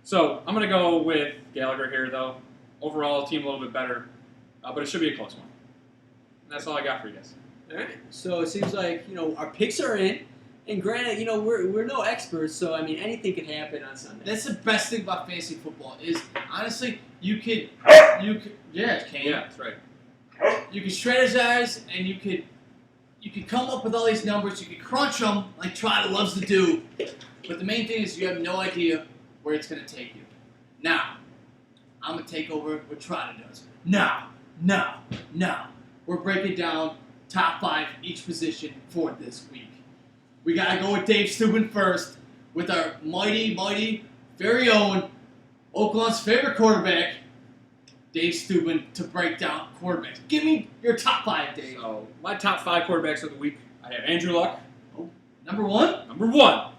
So I'm going to go with Gallagher here, though. Overall, team a little bit better, but it should be a close one. And that's all I got for you guys. All right. So it seems like our picks are in, and granted, we're no experts, so I mean anything could happen on Sunday. That's the best thing about fantasy football is honestly you could yeah, Kane. Yeah, that's right. You could strategize and you could come up with all these numbers. You could crunch them like Trotta loves to do. But the main thing is you have no idea where it's going to take you. Now, I'm going to take over what Trotta does. Now. We're breaking down top 5 each position for this week. We got to go with Dave Steuben first with our mighty, very own Oakland's favorite quarterback, Dave Steuben, to break down quarterbacks. Give me your top 5, Dave. So my top 5 quarterbacks of the week, I have Andrew Luck, Number 1? number 1,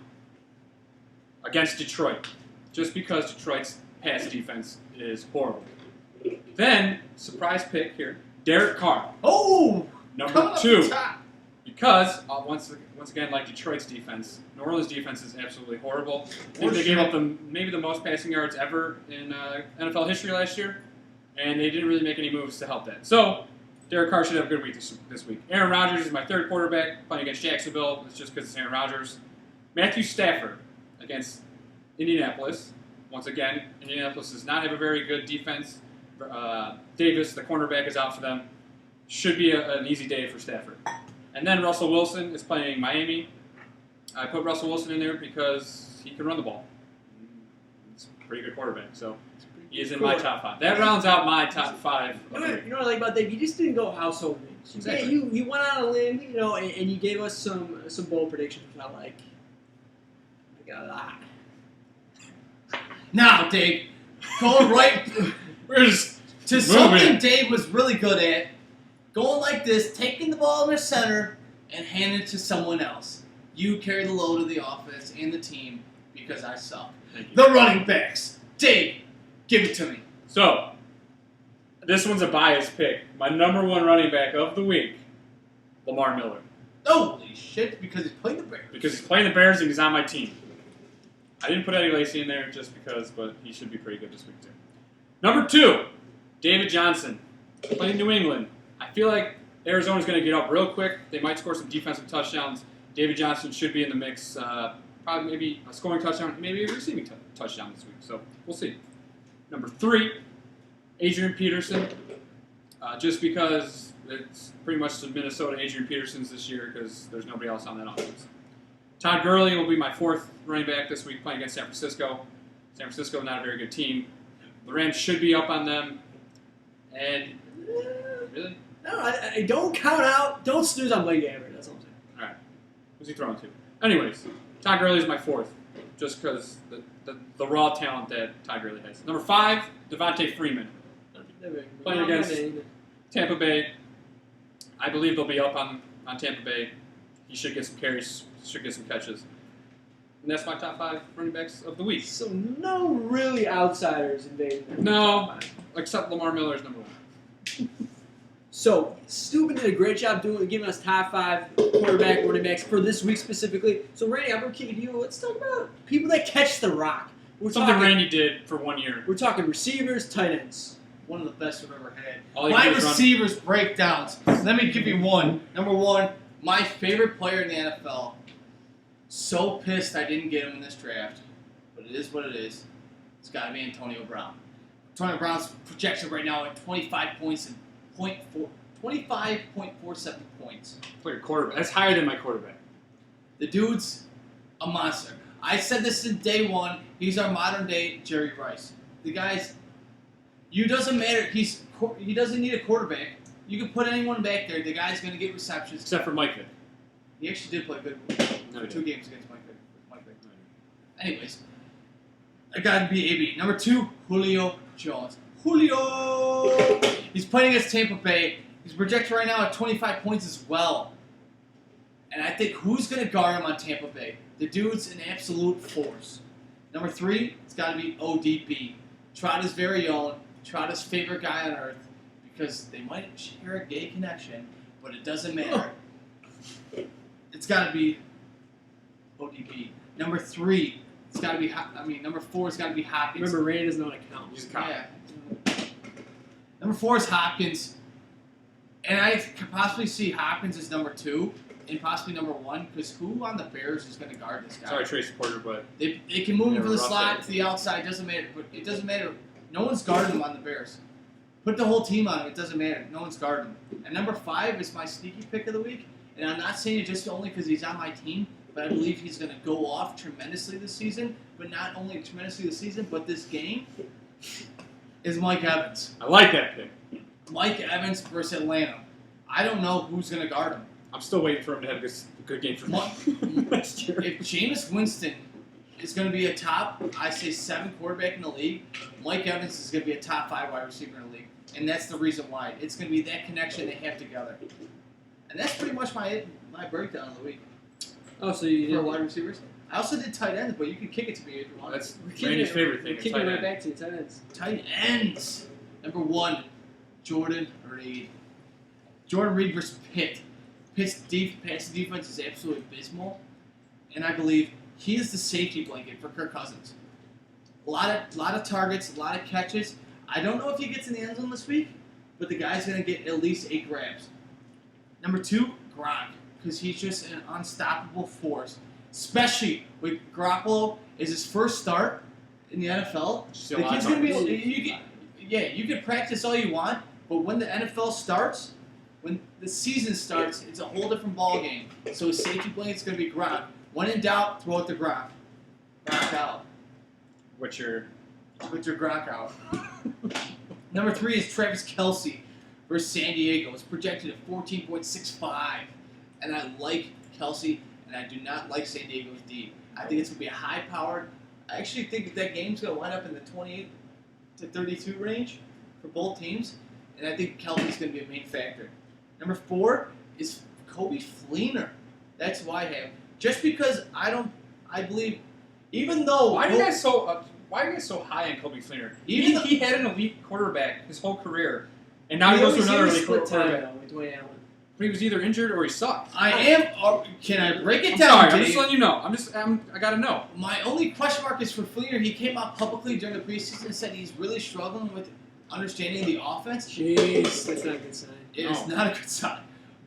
against Detroit, just because Detroit's pass defense is horrible. Then, surprise pick here, Derek Carr, Oh! number Coming up 2, the top. because once again, like Detroit's defense, New Orleans' defense is absolutely horrible. I think they gave up maybe the most passing yards ever in NFL history last year, and they didn't really make any moves to help that. So, Derek Carr should have a good week this week. Aaron Rodgers is my 3rd quarterback, playing against Jacksonville. It's just because it's Aaron Rodgers. Matthew Stafford against Indianapolis. Once again, Indianapolis does not have a very good defense. Davis, the cornerback, is out for them. Should be an easy day for Stafford. And then Russell Wilson is playing Miami. I put Russell Wilson in there because he can run the ball. He's a pretty good quarterback, so he is in my top 5. That rounds out my top 5. You know what I like about Dave? You just didn't go household names. Exactly. You went on a limb, and you gave us some bold predictions, which I like. I got a lot. Now, Dave, going right We're just to something Dave was really good at. Going like this, taking the ball in the center, and handing it to someone else. You carry the load of the offense and the team because I suck. Thank you. The running backs. Dave, give it to me. So, this one's a biased pick. My number 1 running back of the week, Lamar Miller. Holy shit, because he's playing the Bears. Because he's playing the Bears and he's on my team. I didn't put Eddie Lacy in there just because, but he should be pretty good this week too. Number 2, David Johnson, playing New England. I feel like Arizona's going to get up real quick. They might score some defensive touchdowns. David Johnson should be in the mix. Probably maybe a scoring touchdown, maybe a receiving touchdown this week. So we'll see. Number 3, Adrian Peterson. Just because it's pretty much the Minnesota Adrian Petersons this year because there's nobody else on that offense. Todd Gurley will be my 4th running back this week playing against San Francisco. San Francisco, not a very good team. The Rams should be up on them. And really? No, I don't count out. Don't snooze on Blake Gabbert. That's all I'm saying. All right. Who's he throwing to? Anyways, Todd Gurley is my 4th, just because the raw talent that Todd Gurley has. Number 5, Devontae Freeman. Playing against Tampa Bay. I believe they'll be up on Tampa Bay. He should get some carries, should get some catches. And that's my top 5 running backs of the week. So no really outsiders invading. No, except Lamar Miller is number 1. So Steuben did a great job giving us top 5 quarterback running backs for this week specifically. So Randy, I'm gonna kick it to you. Let's talk about people that catch the rock. Something Randy did for 1 year. We're talking receivers, tight ends. One of the best we've ever had. All he My did was run. receivers breakdowns. Let me give you one. Number 1, my favorite player in the NFL. So pissed I didn't get him in this draft, but it is what it is. It's got to be Antonio Brown. Antonio Brown's projection right now at 25 points and 25.47 points. Player quarterback. That's higher than my quarterback. The dude's a monster. I said this in day 1. He's our modern day Jerry Rice. The guy's, you doesn't matter. He doesn't need a quarterback. You can put anyone back there. The guy's going to get receptions. Except for Mike Vick. He actually did play good No, for he 2 didn't. games against Mike Vick. Anyways, I got to be AB. Number 2, Julio Jones. Julio! He's playing against Tampa Bay. He's projected right now at 25 points as well. And I think who's going to guard him on Tampa Bay? The dude's an absolute force. Number 3, it's got to be ODB. Trotta's very own, Trotta's favorite guy on earth, because they might share a gay connection, but it doesn't matter. It's got to be ODB. Number 3, it's got to be. Number 4 has got to be Hopkins. Remember, Randy doesn't know how to count. He's a cop. Yeah. Number 4 is Hopkins, and I could possibly see Hopkins as number 2 and possibly number 1 because who on the Bears is going to guard this guy? Sorry, Tracy Porter, but They can move him Yeah, from the rough slot day. to the outside. It doesn't matter. But it doesn't matter. No one's guarding him on the Bears. Put the whole team on him. It doesn't matter. No one's guarding him. And number 5 is my sneaky pick of the week. And I'm not saying it just only because he's on my team, but I believe he's going to go off tremendously this season. But not only tremendously this season, but this game is Mike Evans. I like that pick. Mike Evans versus Atlanta. I don't know who's going to guard him. I'm still waiting for him to have a good game for me. Last year. If Jameis Winston is going to be a top, I say 7 quarterback in the league, Mike Evans is going to be a top 5 wide receiver in the league. And that's the reason why. It's going to be that connection they have together. And that's pretty much my breakdown of the week Oh, so you for did wide receivers. I also did tight ends, but you can kick it to me if you want. That's We're kicking Randy's it- favorite thing. We're is kicking tight right end. back to the tight ends. Tight ends. Number 1, Jordan Reed. Jordan Reed versus Pitt. Pitt's passing defense is absolutely abysmal, and I believe he is the safety blanket for Kirk Cousins. A lot of targets, a lot of catches. I don't know if he gets in the end zone this week, but the guy's going to get at least 8 grabs. Number 2, Gronk, because he's just an unstoppable force, especially with Garoppolo is his first start in the NFL. See a The lot of kid's gonna be. targets. You can practice all you want, but when the NFL starts, when the season starts, it's a whole different ball game. So his safety blanket's gonna be Gronk. When in doubt, throw it to Gronk. Gronk out. What's your Put your Gronk out. Number 3 is Travis Kelce versus San Diego. It's projected at 14.65, and I like Kelce, and I do not like San Diego's D. I think it's gonna be a high-powered. I actually think that game's gonna wind up in the 28 to 32 range for both teams, and I think Kelce's gonna be a main factor. Number 4 is Kobe Fleener. That's who I have. Just because I believe, even though Why are you guys so high on Kobe Fleener? Even He had an elite quarterback his whole career, and now he goes to another elite split time quarterback. though with Dwayne Allen. But he was either injured or he sucked. I am. Can I break it I'm down? sorry. I'm Dave? just letting you know. I gotta know. My only question mark is for Fleener. He came out publicly during the preseason and said he's really struggling with understanding the offense. Jeez, that's not a good sign. It is No. not a good sign.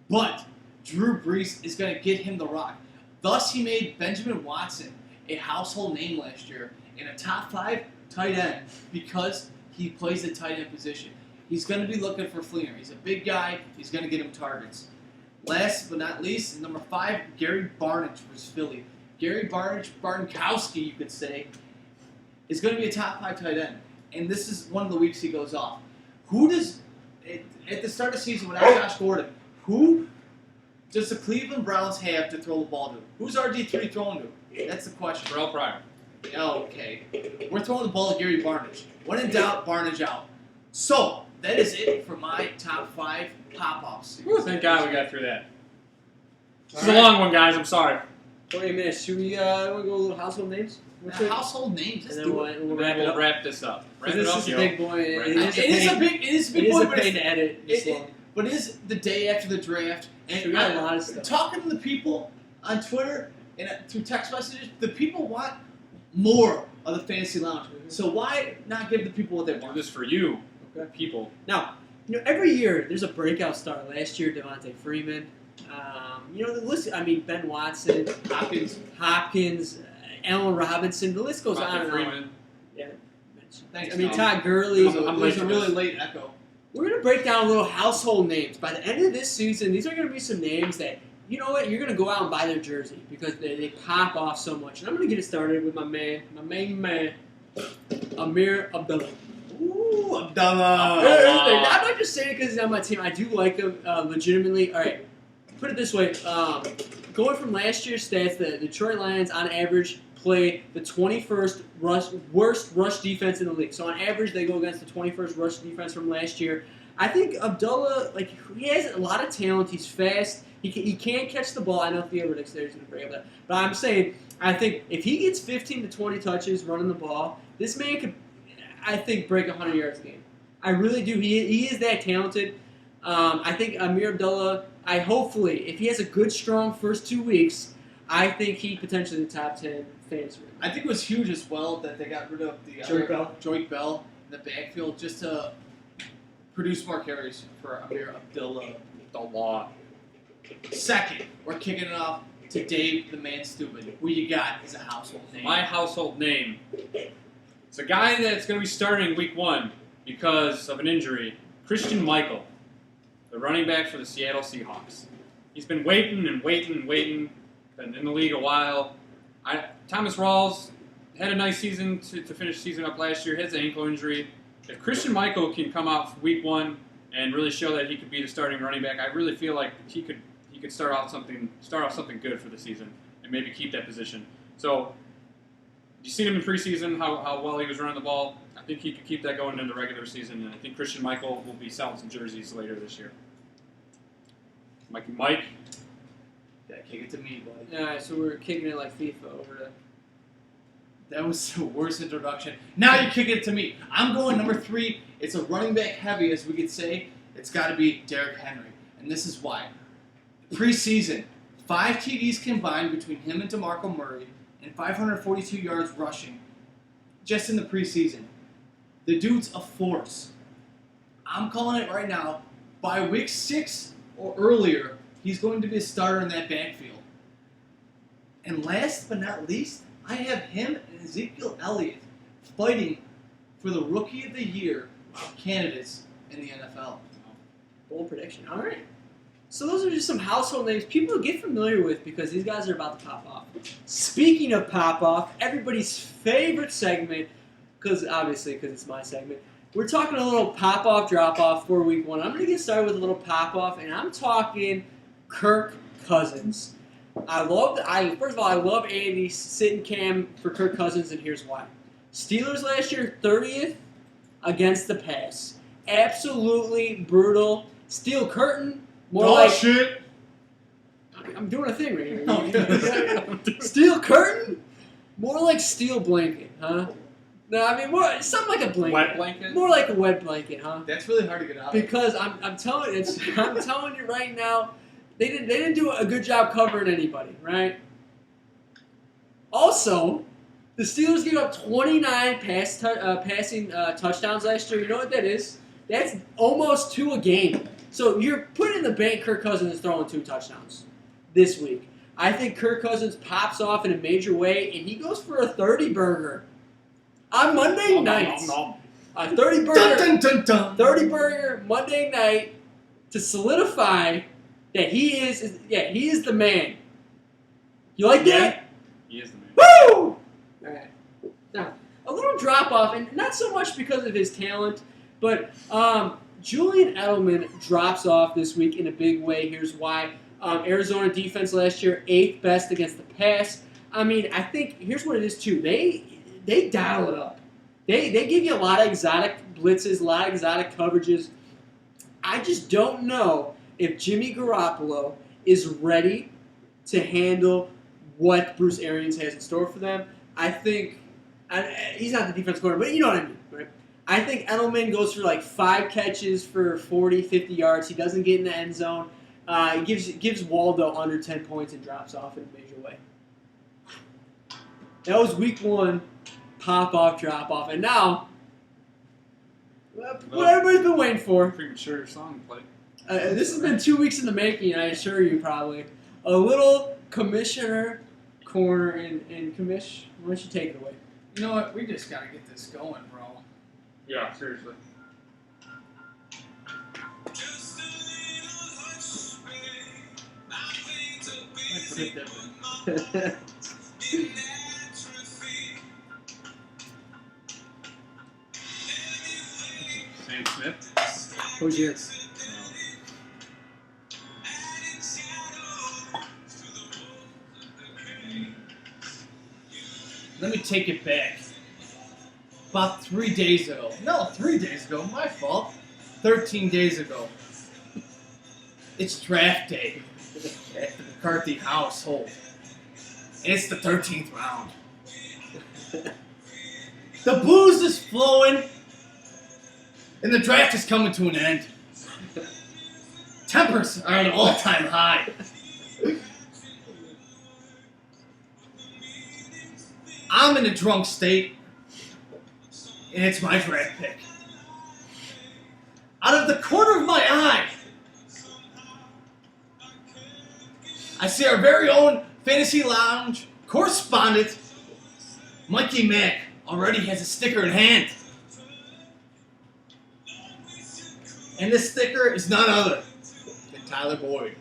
But Drew Brees is going to get him the rock. Thus, he made Benjamin Watson a household name last year and a top 5 tight end because he plays the tight end position. He's going to be looking for Fleener. He's a big guy. He's going to get him targets. Last but not least, number 5, Gary Barnidge versus Philly. Gary Barnkowski, you could say, is going to be a top 5 tight end. And this is one of the weeks he goes off. Who does, at the start of the season, when I was Josh Gordon, who does the Cleveland Browns have to throw the ball to? Who's RG3 throwing to? That's the question. Terrell Pryor. Okay. We're throwing the ball to Gary Barnidge. When in doubt, Barnidge out. So, that is it for my top 5 pop-ups. Whew, thank God we got through that. This is All a right. long one, guys. I'm sorry. 20 minutes. Should we go a little household names? What's it? Household names. Let's And then do we'll, it. we'll And wrap then it we'll up. wrap this up. Wrap it This up, is a yo. big boy. Wrap It it is up. a pain. It is a big It is boy, a but pain it's, to edit this long. but it is the day after the draft. And We got a lot of stuff. talking to the people on Twitter and through text messages, the people want more of the Fantasy Lounge. So why not give the people what they Do want? this for you, Okay. people. Now, every year there's a breakout star. Last year, Devontae Freeman. The list. I mean, Ben Watson, Hopkins, Allen Robinson. The list goes on Devontae and on. Freeman. Thanks, I mean, Tom. Todd Gurley. It was a, I'm it was late a for really this. late echo. We're gonna break down a little household names. By the end of this season, these are gonna be some names that you know what you're gonna go out and buy their jersey because they pop off so much. And I'm gonna get it started with my main man, Amir Abdullah. Ooh, Abdullah. I'm not just saying it because he's on my team. I do like him legitimately. All right, put it this way. Going from last year's stats, the Detroit Lions on average play the 21st worst rush defense in the league. So on average, they go against the 21st rush defense from last year. I think Abdullah, he has a lot of talent. He's fast. He can't catch the ball. I know Theo Riddick's there. He's going to bring up that. But I'm saying, I think if he gets 15 to 20 touches running the ball, this man could, I think, break 100 yards a game. I really do. He is that talented. I think Amir Abdullah, hopefully, if he has a good, strong first 2 weeks, I think he potentially the top 10 fantasy. I think it was huge as well that they got rid of the Joey Bell in the backfield just to produce more carries for Amir Abdullah. The law. Second, we're kicking it off to Dave the Man Stupid. Who you got is a household name. My household name. It's a guy that's going to be starting week 1 because of an injury. Christian Michael, the running back for the Seattle Seahawks. He's been waiting. Been in the league a while. Thomas Rawls had a nice season to finish the season up last year. He has an ankle injury. If Christian Michael can come out for week 1 and really show that he could be the starting running back, I really feel like he could start off something good for the season and maybe keep that position. So you seen him in preseason how well he was running the ball. I think he could keep that going in the regular season, and I think Christian Michael will be selling some jerseys later this year. Mike. Yeah, kick it to me, buddy. Alright, so we're kicking it like FIFA over to. That was the worst introduction. Now you kick it to me. I'm going number 3. It's a running back heavy, as we could say. It's got to be Derrick Henry, and this is why. Preseason, 5 TDs combined between him and DeMarco Murray, and 542 yards rushing, just in the preseason. The dude's a force. I'm calling it right now. By week 6 or earlier, he's going to be a starter in that backfield. And last but not least, I have him and Ezekiel Elliott fighting for the Rookie of the Year candidates in the NFL. Bold prediction. All right. So those are just some household names people get familiar with because these guys are about to pop off. Speaking of pop off, everybody's favorite segment, because it's my segment, we're talking a little pop off, drop off for week 1. I'm going to get started with a little pop off, and I'm talking Kirk Cousins. First of all, I love Andy's sitting cam for Kirk Cousins, and here's why. Steelers last year, 30th against the pass. Absolutely brutal. Steel curtain. More like shit. I'm doing a thing right here. Okay. Steel curtain? More like steel blanket, huh? No, I mean something like a blanket. Wet blanket? More like a wet blanket, huh? That's really hard to get out of. Because I'm telling you right now, they didn't do a good job covering anybody, right? Also, the Steelers gave up 29 passing touchdowns last year. You know what that is? That's almost 2 a game. So you're putting in the bank Kirk Cousins is throwing 2 touchdowns this week. I think Kirk Cousins pops off in a major way, and he goes for a 30-burger on Monday night. A 30-burger, Dun, dun, dun, dun. 30-burger Monday night to solidify that he is the man. You like that? He is the man. Woo! All right. Now, a little drop off, and not so much because of his talent, but Julian Edelman drops off this week in a big way. Here's why. Arizona defense last year, 8th best against the pass. I mean, I think here's what it is too. They dial it up. They give you a lot of exotic blitzes, a lot of exotic coverages. I just don't know if Jimmy Garoppolo is ready to handle what Bruce Arians has in store for them. I think he's not the defense coordinator, but you know what I mean, right? I think Edelman goes for like 5 catches for 40, 50 yards. He doesn't get in the end zone. He gives Waldo under 10 points and drops off in a major way. That was week 1, pop off, drop off, and now what everybody's been waiting for. Premature song play. This has been 2 weeks in the making, I assure you, probably. A little commissioner corner and commish. Why don't you take it away? You know what? We just gotta get this going, bro. Yeah, seriously. Put it there. Sam Smith. Who's yours? Let me take it back. About 3 days ago. No, 3 days ago. My fault. 13 days ago. It's draft day at the McCarthy household. And it's the 13th round. The booze is flowing. And the draft is coming to an end. Tempers are at an all-time high. now I'm in a drunk state, and it's my draft pick. Out of the corner of my eye, I see our very own Fantasy Lounge correspondent, Mikey Mack, already has a sticker in hand. And this sticker is none other than Tyler Boyd.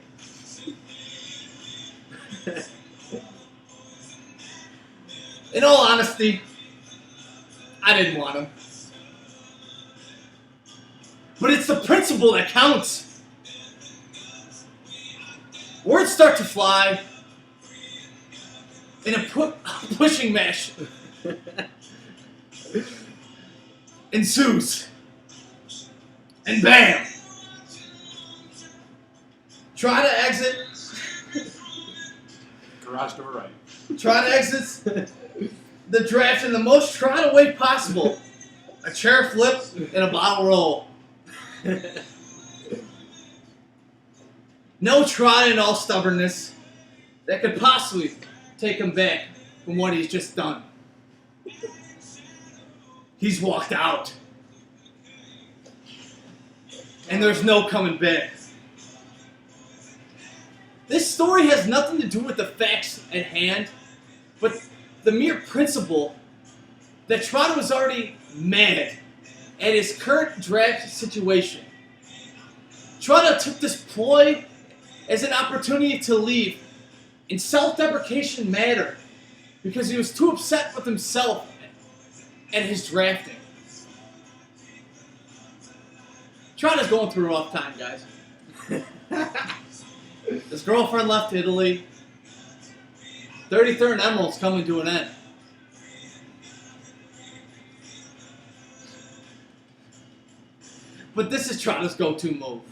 In all honesty, I didn't want him. But it's the principle that counts. Words start to fly, and a pushing match ensues. And bam! Try to exit. Garage door right. Try to exit the draft in the most tried way possible. A chair flip and a bottle roll. No try and all stubbornness that could possibly take him back from what he's just done. He's walked out. And there's no coming back. This story has nothing to do with the facts at hand, but the mere principle that Toronto was already mad at his current draft situation. Toronto took this ploy as an opportunity to leave in self-deprecation manner because he was too upset with himself and his drafting. Toronto's going through a rough time, guys. His girlfriend left Italy. 33rd Emerald's coming to an end. But this is Toronto's go-to move.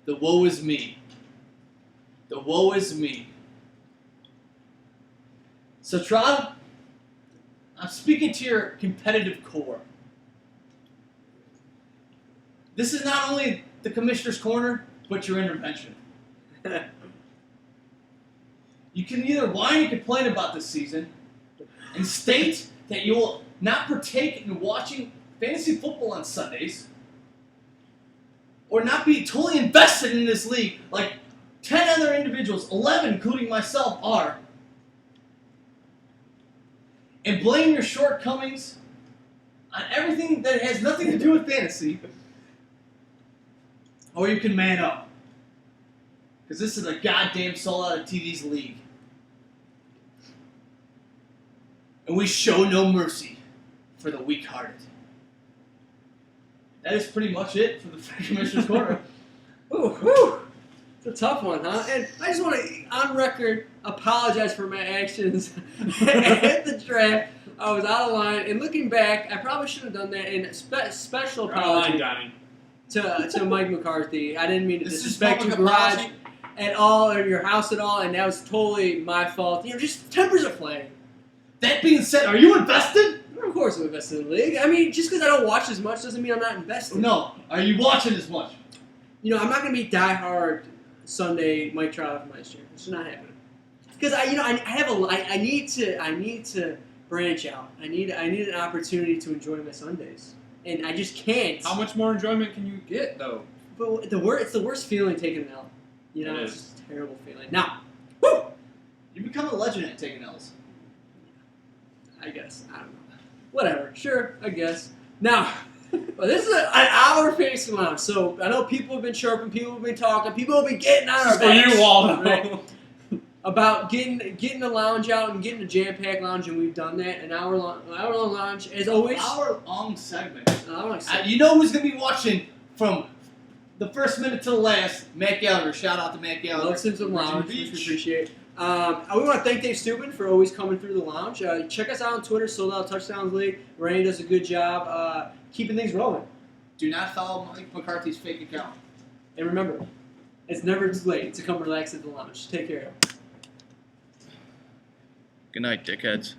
The woe is me. The woe is me. So Toronto, I'm speaking to your competitive core. This is not only the commissioner's corner, but your intervention. You can either whine and complain about this season and state that you will not partake in watching fantasy football on Sundays, or not be totally invested in this league like 10 other individuals, 11 including myself, are, and blame your shortcomings on everything that has nothing to do with fantasy, or you can man up. Because this is a goddamn sold-out of TV's league. And we show no mercy for the weak-hearted. That is pretty much it for the Commissioner's Corner. Ooh, whew. It's a tough one, huh? And I just want to, on record, apologize for my actions at the draft. I was out of line, and looking back, I probably should have done that. And special apology to Mike McCarthy. I didn't mean to This is disrespect your public garage apology. at all, or your house at all, and that was totally my fault. You know, just tempers are flaring. That being said, are you invested? Of course I'm invested in the league. I mean, just because I don't watch as much doesn't mean I'm not invested. No. Are you watching as much? You know, I'm not going to be diehard Sunday Mike Trout from last year. It's just not happening. Because I need to branch out. I need an opportunity to enjoy my Sundays, and I just can't. How much more enjoyment can you get, though? But it's the worst feeling taking an L. You know, It it's is. just a terrible feeling. Now, woo! You become a legend at taking L's. I guess. I don't know. Whatever. Sure, I guess. Now, well, this is an hour Fantasy Lounge, so I know people have been chirping, people have been talking, people have been getting on our For backs. you, Waldo. Right? About getting the lounge out and getting a jam-packed lounge, and we've done that. An hour-long lounge, as always. Hour-long segment. I You know who's going to be watching from the first minute to the last? Matt Gallagher. Shout out to Matt Gallagher. love Simpson Lounge, which Beach. we appreciate. We want to thank Dave Stupin for always coming through the lounge. Check us out on Twitter, Sold Out Touchdowns League. Randy does a good job keeping things rolling. Do not follow Mike McCarthy's fake account. And remember, it's never too late to come relax at the lounge. Take care. Good night, dickheads.